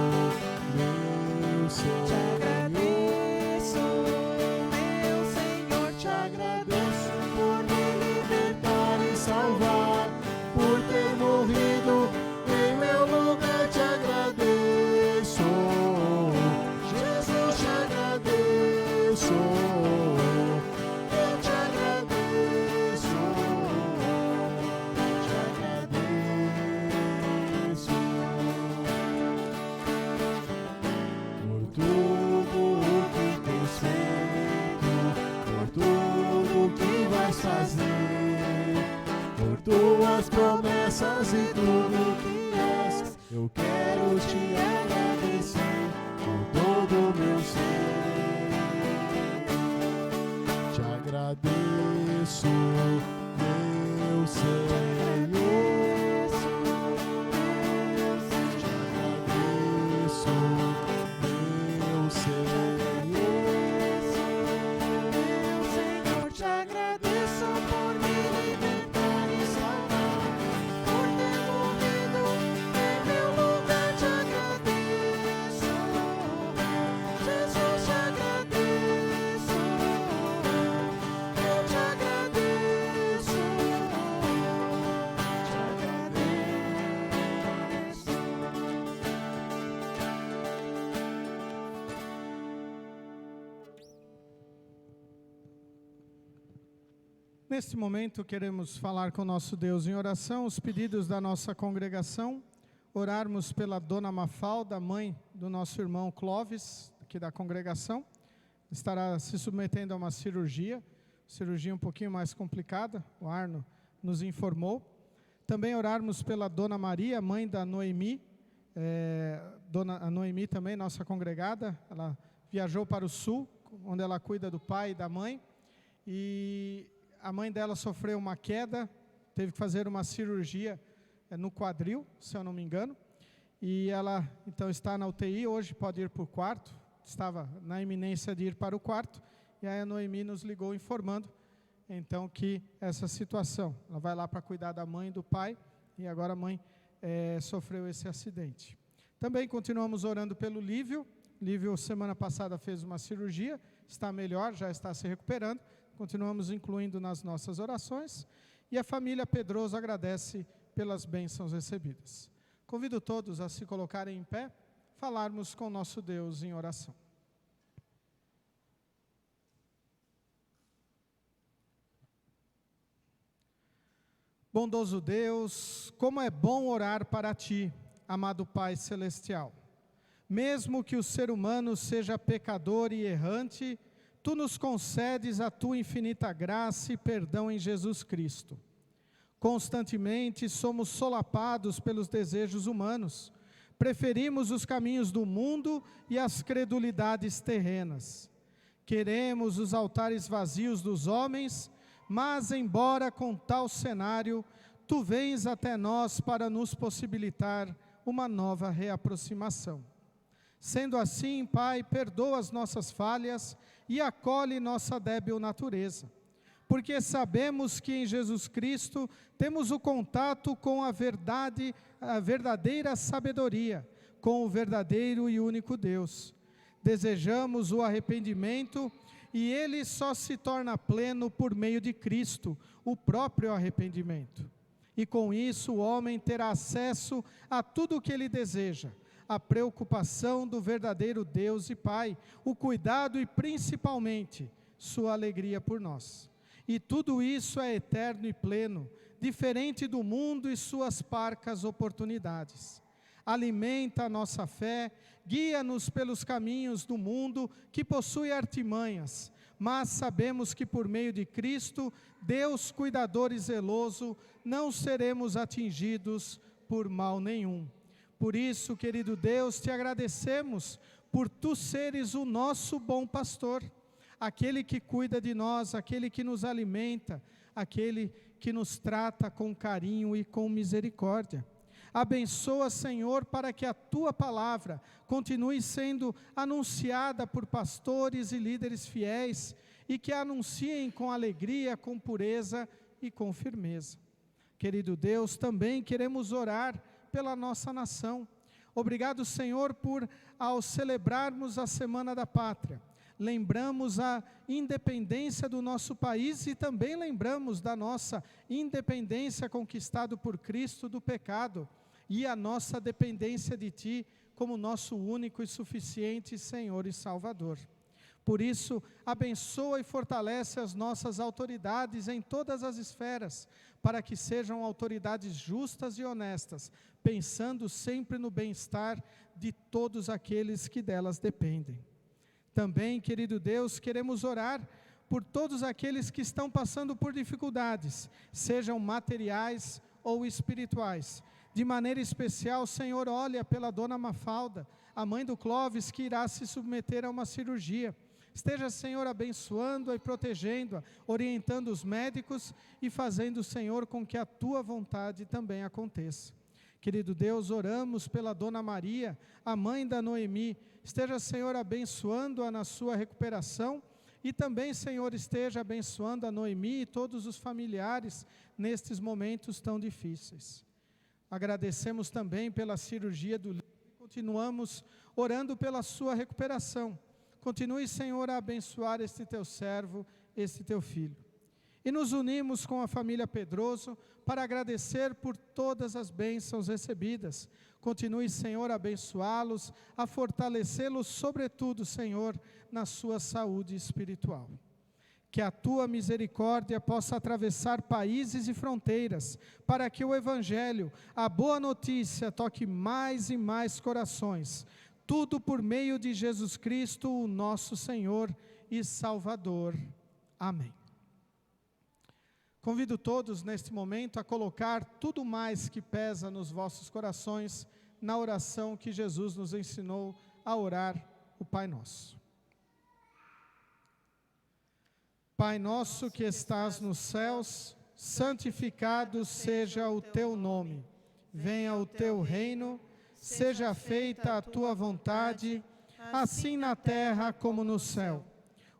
és e tudo que és. Eu quero te agradecer com todo o meu ser. Te agradeço, meu Senhor. Te agradeço, meu Senhor. Senhor, te agradeço por me libertar e salvar, por ter morrido em meu lugar. Te agradeço, Jesus, te agradeço. Eu te agradeço, Neste momento, queremos falar com o nosso Deus em oração, os pedidos da nossa congregação, orarmos pela Dona Mafalda, mãe do nosso irmão Clóvis, aqui da congregação, estará se submetendo a uma cirurgia um pouquinho mais complicada, o Arno nos informou. Também orarmos pela Dona Maria, mãe da Noemi, a Noemi também, nossa congregada, ela viajou para o sul, onde ela cuida do pai e da mãe, e a mãe dela sofreu uma queda, teve que fazer uma cirurgia no quadril, se eu não me engano, e ela então está na UTI, hoje pode ir para o quarto, estava na iminência de ir para o quarto, e aí a Noemi nos ligou informando, então, que essa situação, ela vai lá para cuidar da mãe e do pai, e agora a mãe sofreu esse acidente. Também continuamos orando pelo Lívio. Lívio, semana passada, fez uma cirurgia, está melhor, já está se recuperando. Continuamos incluindo nas nossas orações. E a família Pedroso agradece pelas bênçãos recebidas. Convido todos a se colocarem em pé, falarmos com nosso Deus em oração. Bondoso Deus, como é bom orar para Ti, amado Pai Celestial. Mesmo que o ser humano seja pecador e errante, Tu nos concedes a Tua infinita graça e perdão em Jesus Cristo. Constantemente somos solapados pelos desejos humanos, preferimos os caminhos do mundo e as credulidades terrenas. Queremos os altares vazios dos homens, mas embora com tal cenário, Tu vens até nós para nos possibilitar uma nova reaproximação. Sendo assim, Pai, perdoa as nossas falhas e acolhe nossa débil natureza, porque sabemos que em Jesus Cristo temos o contato com a verdade, a verdadeira sabedoria, com o verdadeiro e único Deus. Desejamos o arrependimento e ele só se torna pleno por meio de Cristo, o próprio arrependimento. E com isso o homem terá acesso a tudo o que ele deseja, a preocupação do verdadeiro Deus e Pai, o cuidado e principalmente sua alegria por nós. E tudo isso é eterno e pleno, diferente do mundo e suas parcas oportunidades. Alimenta a nossa fé, guia-nos pelos caminhos do mundo que possui artimanhas, mas sabemos que por meio de Cristo, Deus cuidador e zeloso, não seremos atingidos por mal nenhum. Por isso, querido Deus, te agradecemos por Tu seres o nosso bom pastor, aquele que cuida de nós, aquele que nos alimenta, aquele que nos trata com carinho e com misericórdia. Abençoa, Senhor, para que a Tua palavra continue sendo anunciada por pastores e líderes fiéis e que a anunciem com alegria, com pureza e com firmeza. Querido Deus, também queremos orar pela nossa nação. Obrigado, Senhor, por, ao celebrarmos a Semana da Pátria, lembramos a independência do nosso país e também lembramos da nossa independência conquistada por Cristo do pecado e a nossa dependência de Ti como nosso único e suficiente Senhor e Salvador. Por isso, abençoa e fortalece as nossas autoridades em todas as esferas, para que sejam autoridades justas e honestas, pensando sempre no bem-estar de todos aqueles que delas dependem. Também, querido Deus, queremos orar por todos aqueles que estão passando por dificuldades, sejam materiais ou espirituais. De maneira especial, Senhor, olha pela dona Mafalda, a mãe do Clóvis, que irá se submeter a uma cirurgia. Esteja, Senhor, abençoando-a e protegendo-a, orientando os médicos e fazendo, Senhor, com que a Tua vontade também aconteça. Querido Deus, oramos pela Dona Maria, a mãe da Noemi. Esteja, Senhor, abençoando-a na sua recuperação e também, Senhor, esteja abençoando a Noemi e todos os familiares nestes momentos tão difíceis. Agradecemos também pela cirurgia do Lívio e continuamos orando pela sua recuperação. Continue, Senhor, a abençoar este teu servo, este teu filho. E nos unimos com a família Pedroso para agradecer por todas as bênçãos recebidas. Continue, Senhor, a abençoá-los, a fortalecê-los, sobretudo, Senhor, na sua saúde espiritual. Que a Tua misericórdia possa atravessar países e fronteiras, para que o Evangelho, a boa notícia, toque mais e mais corações. Tudo por meio de Jesus Cristo, o nosso Senhor e Salvador. Amém. Convido todos neste momento a colocar tudo mais que pesa nos vossos corações na oração que Jesus nos ensinou a orar, o Pai Nosso. Pai nosso que estás nos céus, santificado seja o teu nome. Venha o teu reino, seja feita a tua vontade, assim na terra como no céu.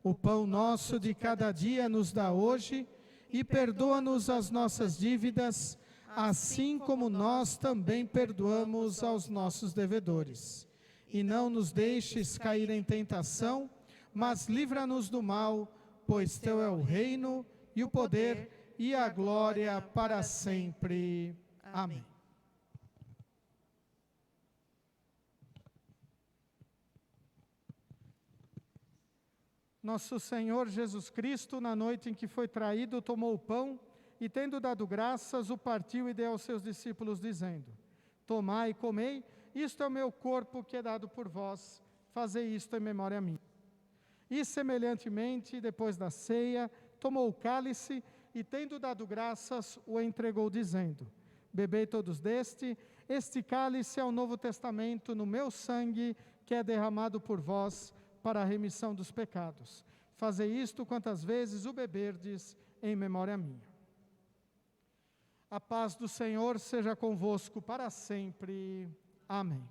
O pão nosso de cada dia nos dá hoje, e perdoa-nos as nossas dívidas, assim como nós também perdoamos aos nossos devedores. E não nos deixes cair em tentação, mas livra-nos do mal, pois teu é o reino, e o poder, e a glória para sempre. Amém. Nosso Senhor Jesus Cristo, na noite em que foi traído, tomou o pão e, tendo dado graças, o partiu e deu aos seus discípulos, dizendo: Tomai e comei, isto é o meu corpo que é dado por vós, fazei isto em memória minha. E, semelhantemente, depois da ceia, tomou o cálice e, tendo dado graças, o entregou, dizendo: Bebei todos deste, este cálice é o Novo Testamento no meu sangue, que é derramado por vós, para a remissão dos pecados. Fazei isto quantas vezes o beberdes em memória minha. A paz do Senhor seja convosco para sempre. Amém.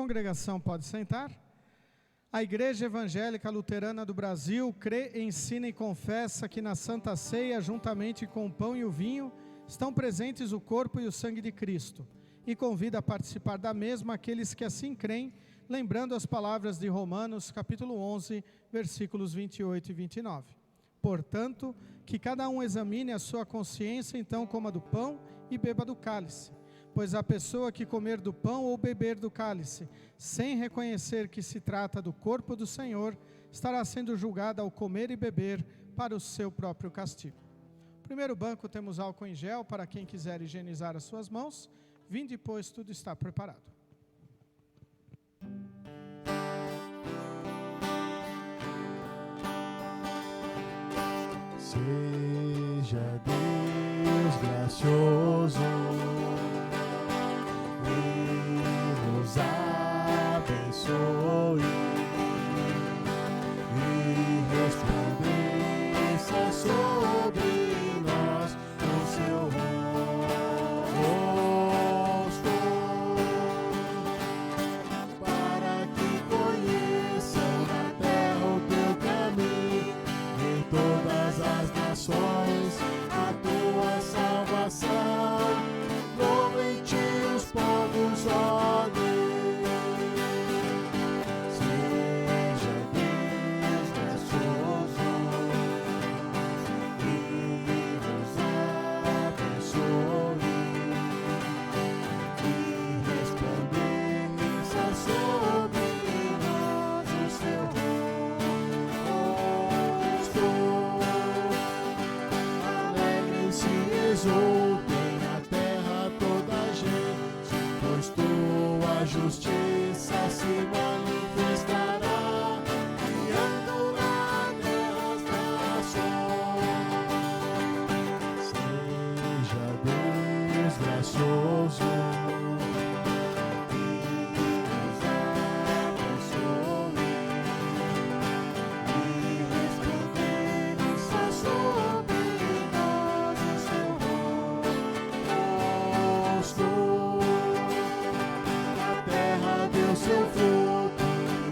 Congregação pode sentar. A Igreja Evangélica Luterana do Brasil crê, ensina e confessa que na Santa Ceia, juntamente com o pão e o vinho, estão presentes o corpo e o sangue de Cristo, e convida a participar da mesma aqueles que assim creem, lembrando as palavras de Romanos, capítulo 11, versículos 28 e 29. Portanto, que cada um examine a sua consciência, então coma do pão e beba do cálice. Pois a pessoa que comer do pão ou beber do cálice, sem reconhecer que se trata do corpo do Senhor, estará sendo julgada ao comer e beber para o seu próprio castigo. Primeiro banco temos álcool em gel para quem quiser higienizar as suas mãos. Vinde, pois tudo está preparado. Seja Deus gracioso e nos abençoe e resplandeça sobre nós o seu tua justiça se manifestará, guiando na terra as nações. Seja Deus gracioso, seu fruto,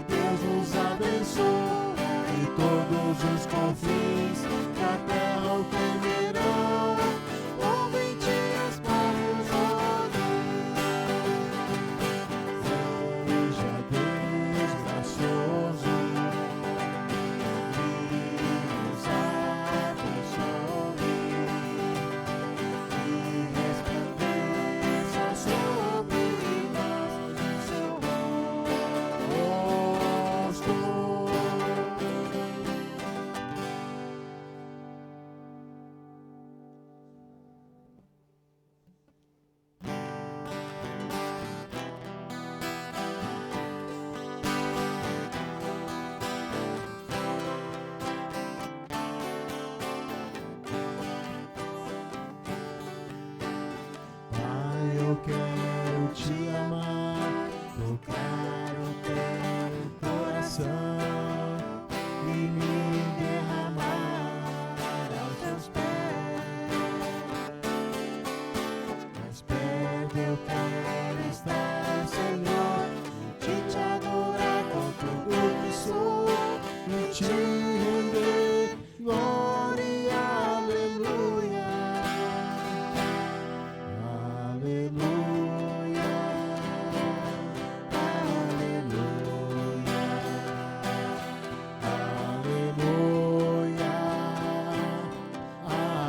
Deus nos abençoe, e todos os confins da terra o temerão, ouvinte as palavras seja Deus gracioso, nos abençoe, e resplandeça sobre nós o seu Pai, eu quero te amar, tocar o teu coração e me derramar aos teus pés. Mais perto eu quero estar, Senhor, e te adorar com tudo que sou e te render glória e aleluia. Aleluia, aleluia,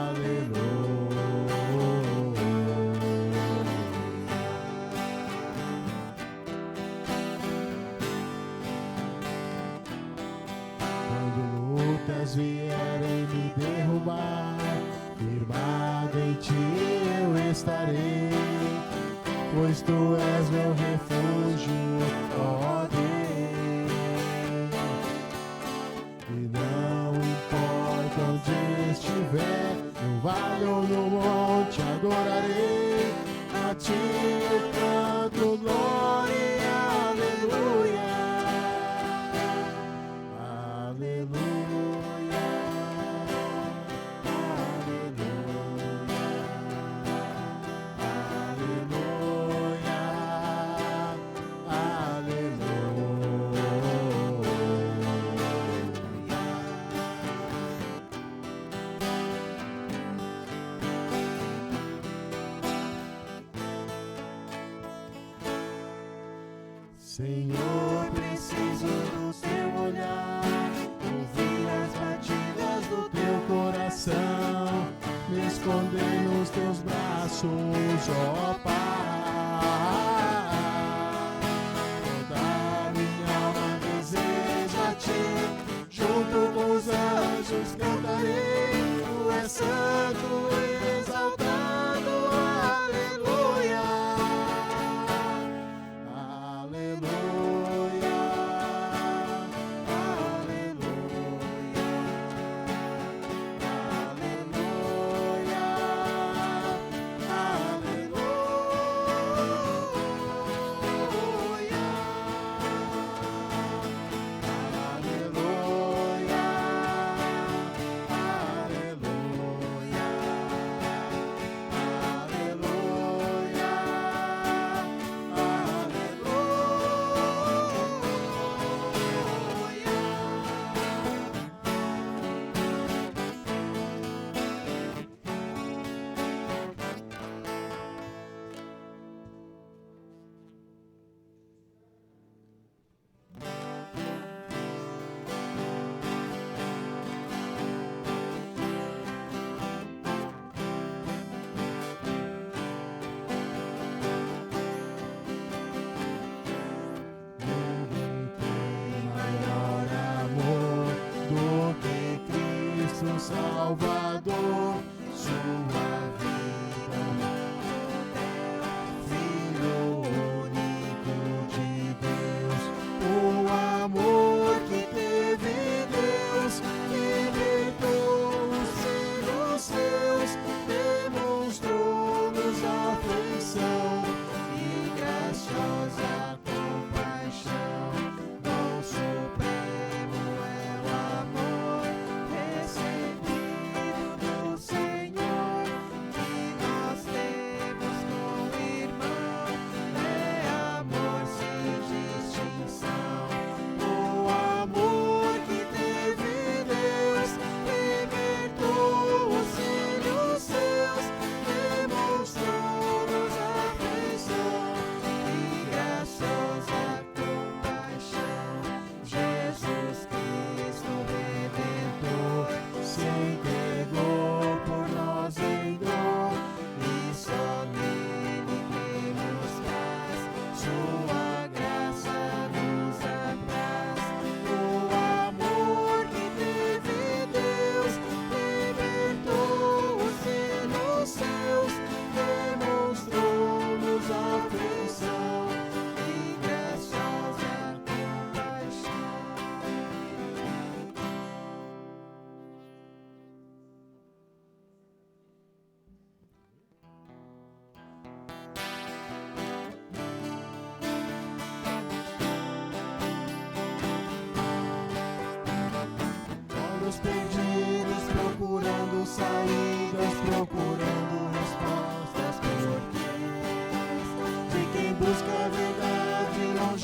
aleluia, Quando lutas vierem me derrubar, firmado em ti eu estarei, pois tu és meu refúgio, ó Deus. E não importa onde estiver, no vale ou no monte, adorarei a ti eu canto glória e aleluia. Aleluia, Senhor, preciso do teu olhar, ouvir as batidas do teu coração, me esconder nos teus braços, ó Pai. Toda minha alma deseja a ti, junto com os anjos cantarei, tu és santo e exaltado, aleluia. Aleluia, aleluia, aleluia, aleluia, aleluia.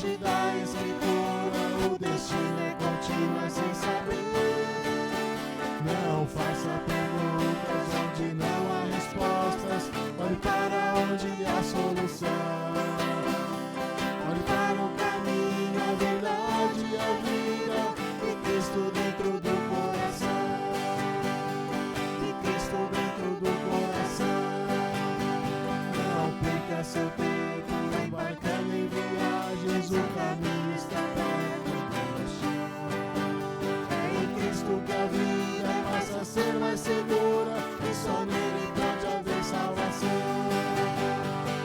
longe da escritura, o destino é contínuo, é sem saber. Não faça perguntas onde não há respostas, olhe para onde há solução. Olhe para o caminho, a verdade e a vida, e Cristo dentro do coração. E Cristo dentro do coração. Não perca seu tempo embarcando em viagens, o caminho está perto do chão. É em Cristo que a vida passa a ser mais segura, e só nele pode haver salvação.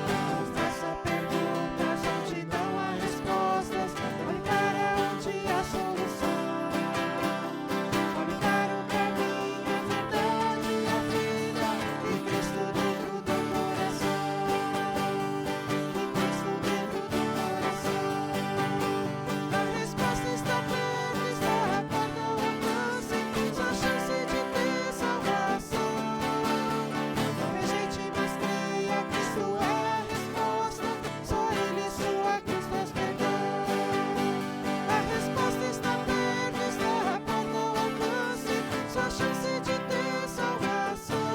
Não faça perguntas onde não há respostas, olhe para onde há solução. Olhe para o caminho, a verdade e a vida, e Cristo dentro do coração. E Cristo dentro do coração. A resposta está perto, está à porta ao alcance, só chance de ter salvação. Não rejeite, mas creia, Cristo é a resposta, só Ele e sua cruz traz perdão. A resposta está perto, está à porta ao alcance, só chance de ter salvação.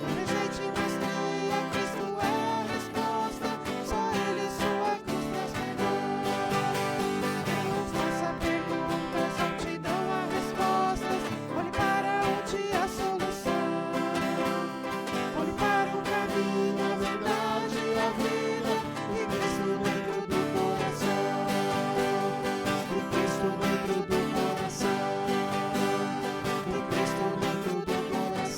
Não rejeite, mas creia, Cristo é a resposta, só Ele e sua cruz traz perdão. Não faça perguntas onde não há respostas, olhe para onde há solução. Olhe para o caminho, a verdade e a vida, e Cristo dentro do coração. E Cristo dentro do coração. E Cristo dentro do coração. E Cristo dentro do coração.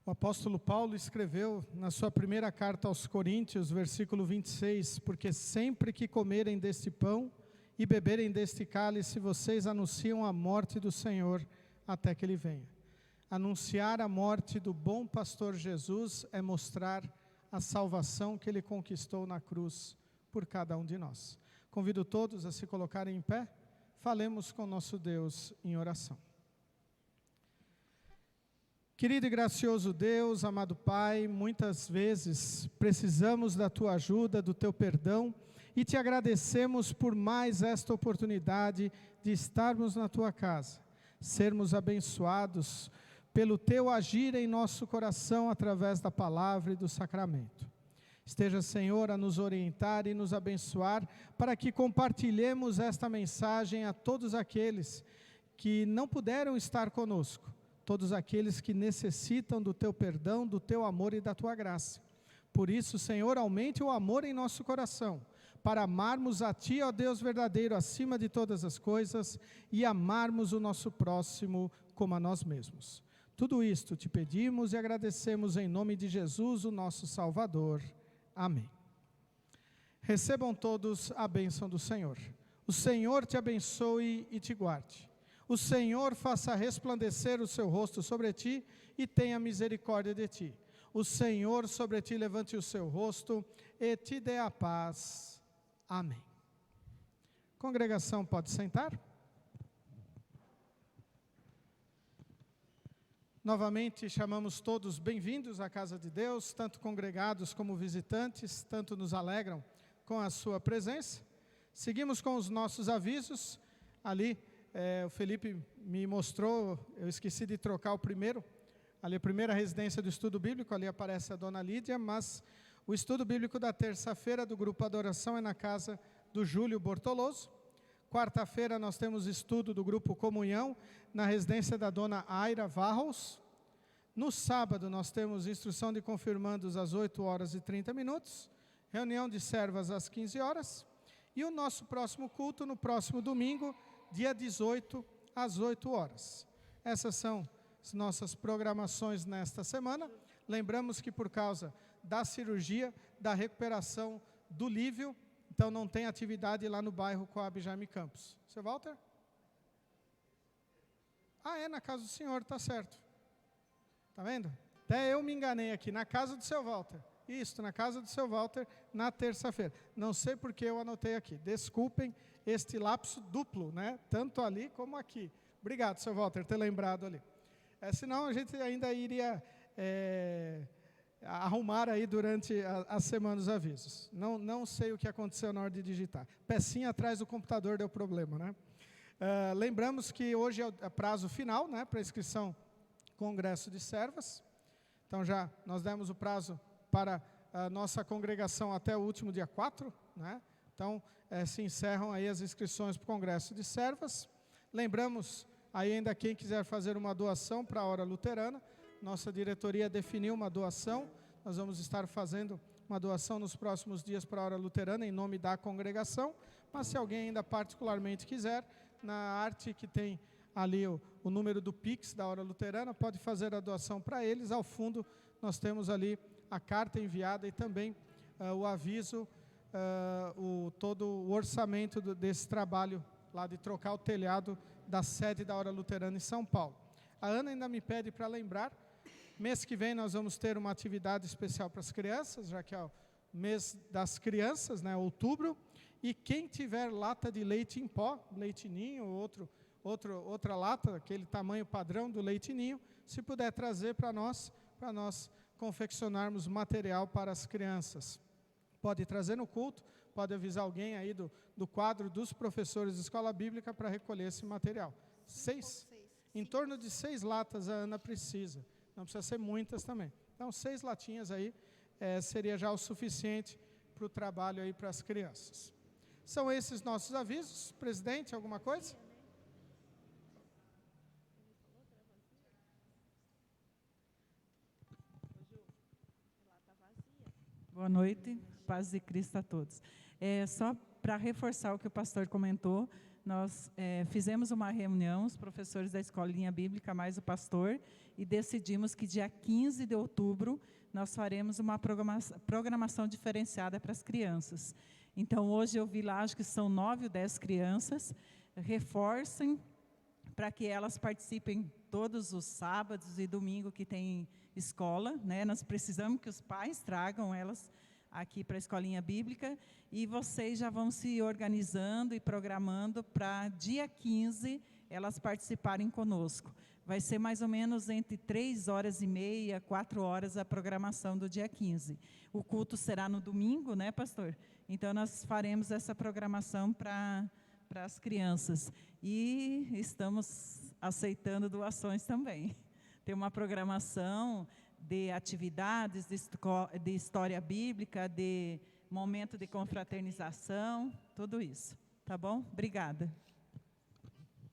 O apóstolo Paulo escreveu na sua primeira carta aos Coríntios, versículo 26, porque sempre que comerem deste pão e beberem deste cálice, vocês anunciam a morte do Senhor até que Ele venha. Anunciar a morte do bom pastor Jesus é mostrar a salvação que Ele conquistou na cruz por cada um de nós. Convido todos a se colocarem em pé, falemos com nosso Deus em oração. Querido e gracioso Deus, amado Pai, muitas vezes precisamos da Tua ajuda, do Teu perdão, e Te agradecemos por mais esta oportunidade de estarmos na Tua casa, sermos abençoados pelo Teu agir em nosso coração através da palavra e do sacramento. Esteja, Senhor, a nos orientar e nos abençoar, para que compartilhemos esta mensagem a todos aqueles que não puderam estar conosco, todos aqueles que necessitam do Teu perdão, do Teu amor e da Tua graça. Por isso, Senhor, aumente o amor em nosso coração, para amarmos a Ti, ó Deus verdadeiro, acima de todas as coisas, e amarmos o nosso próximo como a nós mesmos. Tudo isto Te pedimos e agradecemos em nome de Jesus, o nosso Salvador. Amém. Recebam todos a bênção do Senhor. O Senhor te abençoe e te guarde. O Senhor faça resplandecer o seu rosto sobre ti e tenha misericórdia de ti. O Senhor sobre ti levante o seu rosto e te dê a paz. Amém. Congregação, pode sentar? Novamente, chamamos todos bem-vindos à casa de Deus, tanto congregados como visitantes, tanto nos alegram com a sua presença. Seguimos com os nossos avisos. Ali, o Felipe me mostrou, eu esqueci de trocar o primeiro. Ali, a primeira residência do estudo bíblico, ali aparece a dona Lídia, mas o estudo bíblico da terça-feira do Grupo Adoração é na casa do Júlio Bortoloso. Quarta-feira nós temos estudo do Grupo Comunhão, na residência da dona Aira Varros. No sábado nós temos instrução de confirmandos às 8h30, reunião de servas às 15 horas, e o nosso próximo culto no próximo domingo, dia 18, às 8 horas. Essas são as nossas programações nesta semana. Lembramos que por causa da cirurgia, da recuperação do Lívio, então não tem atividade lá no bairro Coab Jaime Campos. Seu Walter? É na casa do senhor, está certo. Está vendo? Até eu me enganei aqui, na casa do seu Walter. Isso, na casa do seu Walter, na terça-feira. Não sei porque eu anotei aqui. Desculpem este lapso duplo, né? Tanto ali como aqui. Obrigado, seu Walter, ter lembrado ali. Senão a gente ainda iria arrumar aí durante a semana os avisos. Não sei o que aconteceu na hora de digitar. Pecinha atrás do computador deu problema, né? Lembramos que hoje é o prazo final, né, para inscrição Congresso de Servas. Então já nós demos o prazo para a nossa congregação até o último dia 4, né? Então se encerram aí as inscrições para o Congresso de Servas. Lembramos aí ainda quem quiser fazer uma doação para a Hora Luterana, nossa diretoria definiu uma doação, nós vamos estar fazendo uma doação nos próximos dias para a Hora Luterana, em nome da congregação, mas se alguém ainda particularmente quiser, na arte que tem ali o número do Pix da Hora Luterana, pode fazer a doação para eles. Ao fundo nós temos ali a carta enviada e também o aviso, todo o orçamento desse trabalho lá de trocar o telhado da sede da Hora Luterana em São Paulo. A Ana ainda me pede para lembrar, mês que vem nós vamos ter uma atividade especial para as crianças, já que é o mês das crianças, né, outubro, e quem tiver lata de leite em pó, leite ninho ou outra lata, aquele tamanho padrão do leite ninho, se puder trazer para nós confeccionarmos material para as crianças. Pode trazer no culto, pode avisar alguém aí do quadro dos professores de escola bíblica para recolher esse material. 6? Em torno de 6 latas a Ana precisa. Não precisa ser muitas também. Então, 6 latinhas aí seria já o suficiente para o trabalho aí para as crianças. São esses nossos avisos. Presidente, alguma coisa? Boa noite, paz de Cristo a todos. Só para reforçar o que o pastor comentou, nós fizemos uma reunião, os professores da Escolinha Bíblica, mais o pastor, e decidimos que dia 15 de outubro nós faremos uma programação diferenciada para as crianças. Então, hoje eu vi lá, acho que são 9 ou 10 crianças, reforcem para que elas participem todos os sábados e domingos que tem escola, né? Nós precisamos que os pais tragam elas aqui para a Escolinha Bíblica, e vocês já vão se organizando e programando para dia 15 elas participarem conosco. Vai ser mais ou menos entre 3h30, 4h a programação do dia 15. O culto será no domingo, né, pastor? Então, nós faremos essa programação para as crianças. E estamos aceitando doações também. Tem uma programação de atividades, de história bíblica, de momento de confraternização, tudo isso. Tá bom? Obrigada.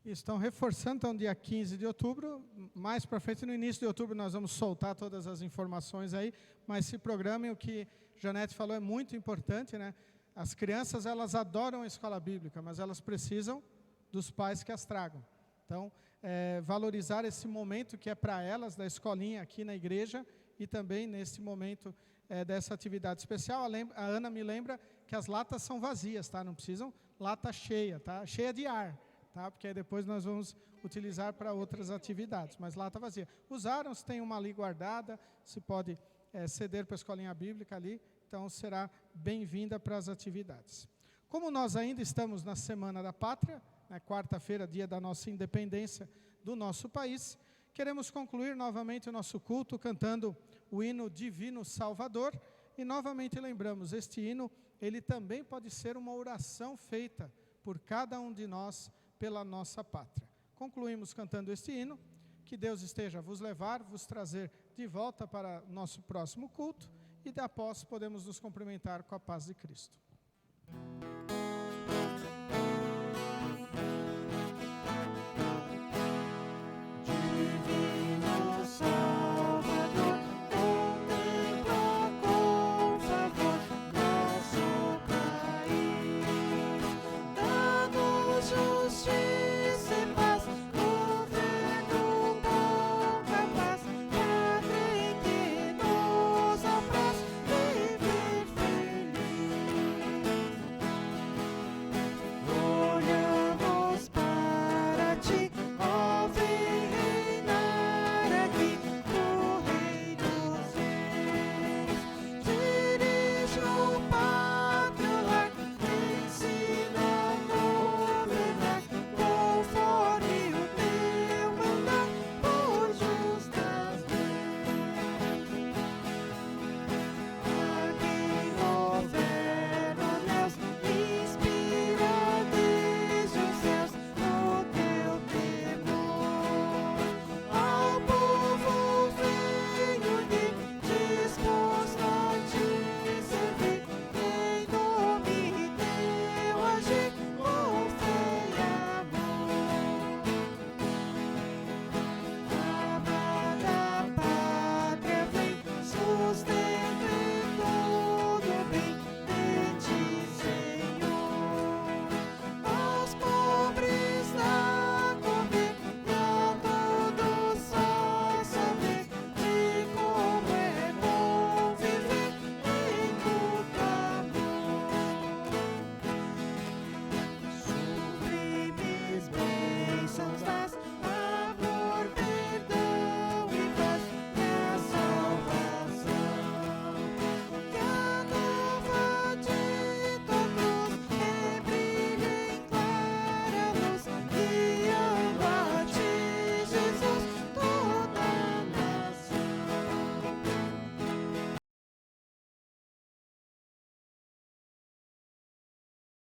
Estão reforçando, então, dia 15 de outubro, mais para frente, no início de outubro, nós vamos soltar todas as informações aí, mas se programem, o que Janete falou é muito importante, né? As crianças, elas adoram a escola bíblica, mas elas precisam dos pais que as tragam. Então, valorizar esse momento que é para elas, da escolinha aqui na igreja, e também nesse momento dessa atividade especial. A Ana me lembra que as latas são vazias, tá? Não precisam lata cheia, tá? Cheia de ar, tá? Porque aí depois nós vamos utilizar para outras atividades, mas lata vazia. Usaram, se tem uma ali guardada, se pode ceder para a escolinha bíblica ali, então será bem-vinda para as atividades. Como nós ainda estamos na Semana da Pátria, quarta-feira, dia da nossa independência do nosso país, Queremos concluir novamente o nosso culto cantando o hino Divino Salvador. E novamente lembramos, este hino, ele também pode ser uma oração feita por cada um de nós pela nossa pátria. Concluímos cantando este hino. Que Deus esteja a vos levar, vos trazer de volta para o nosso próximo culto. E após podemos nos cumprimentar com a paz de Cristo.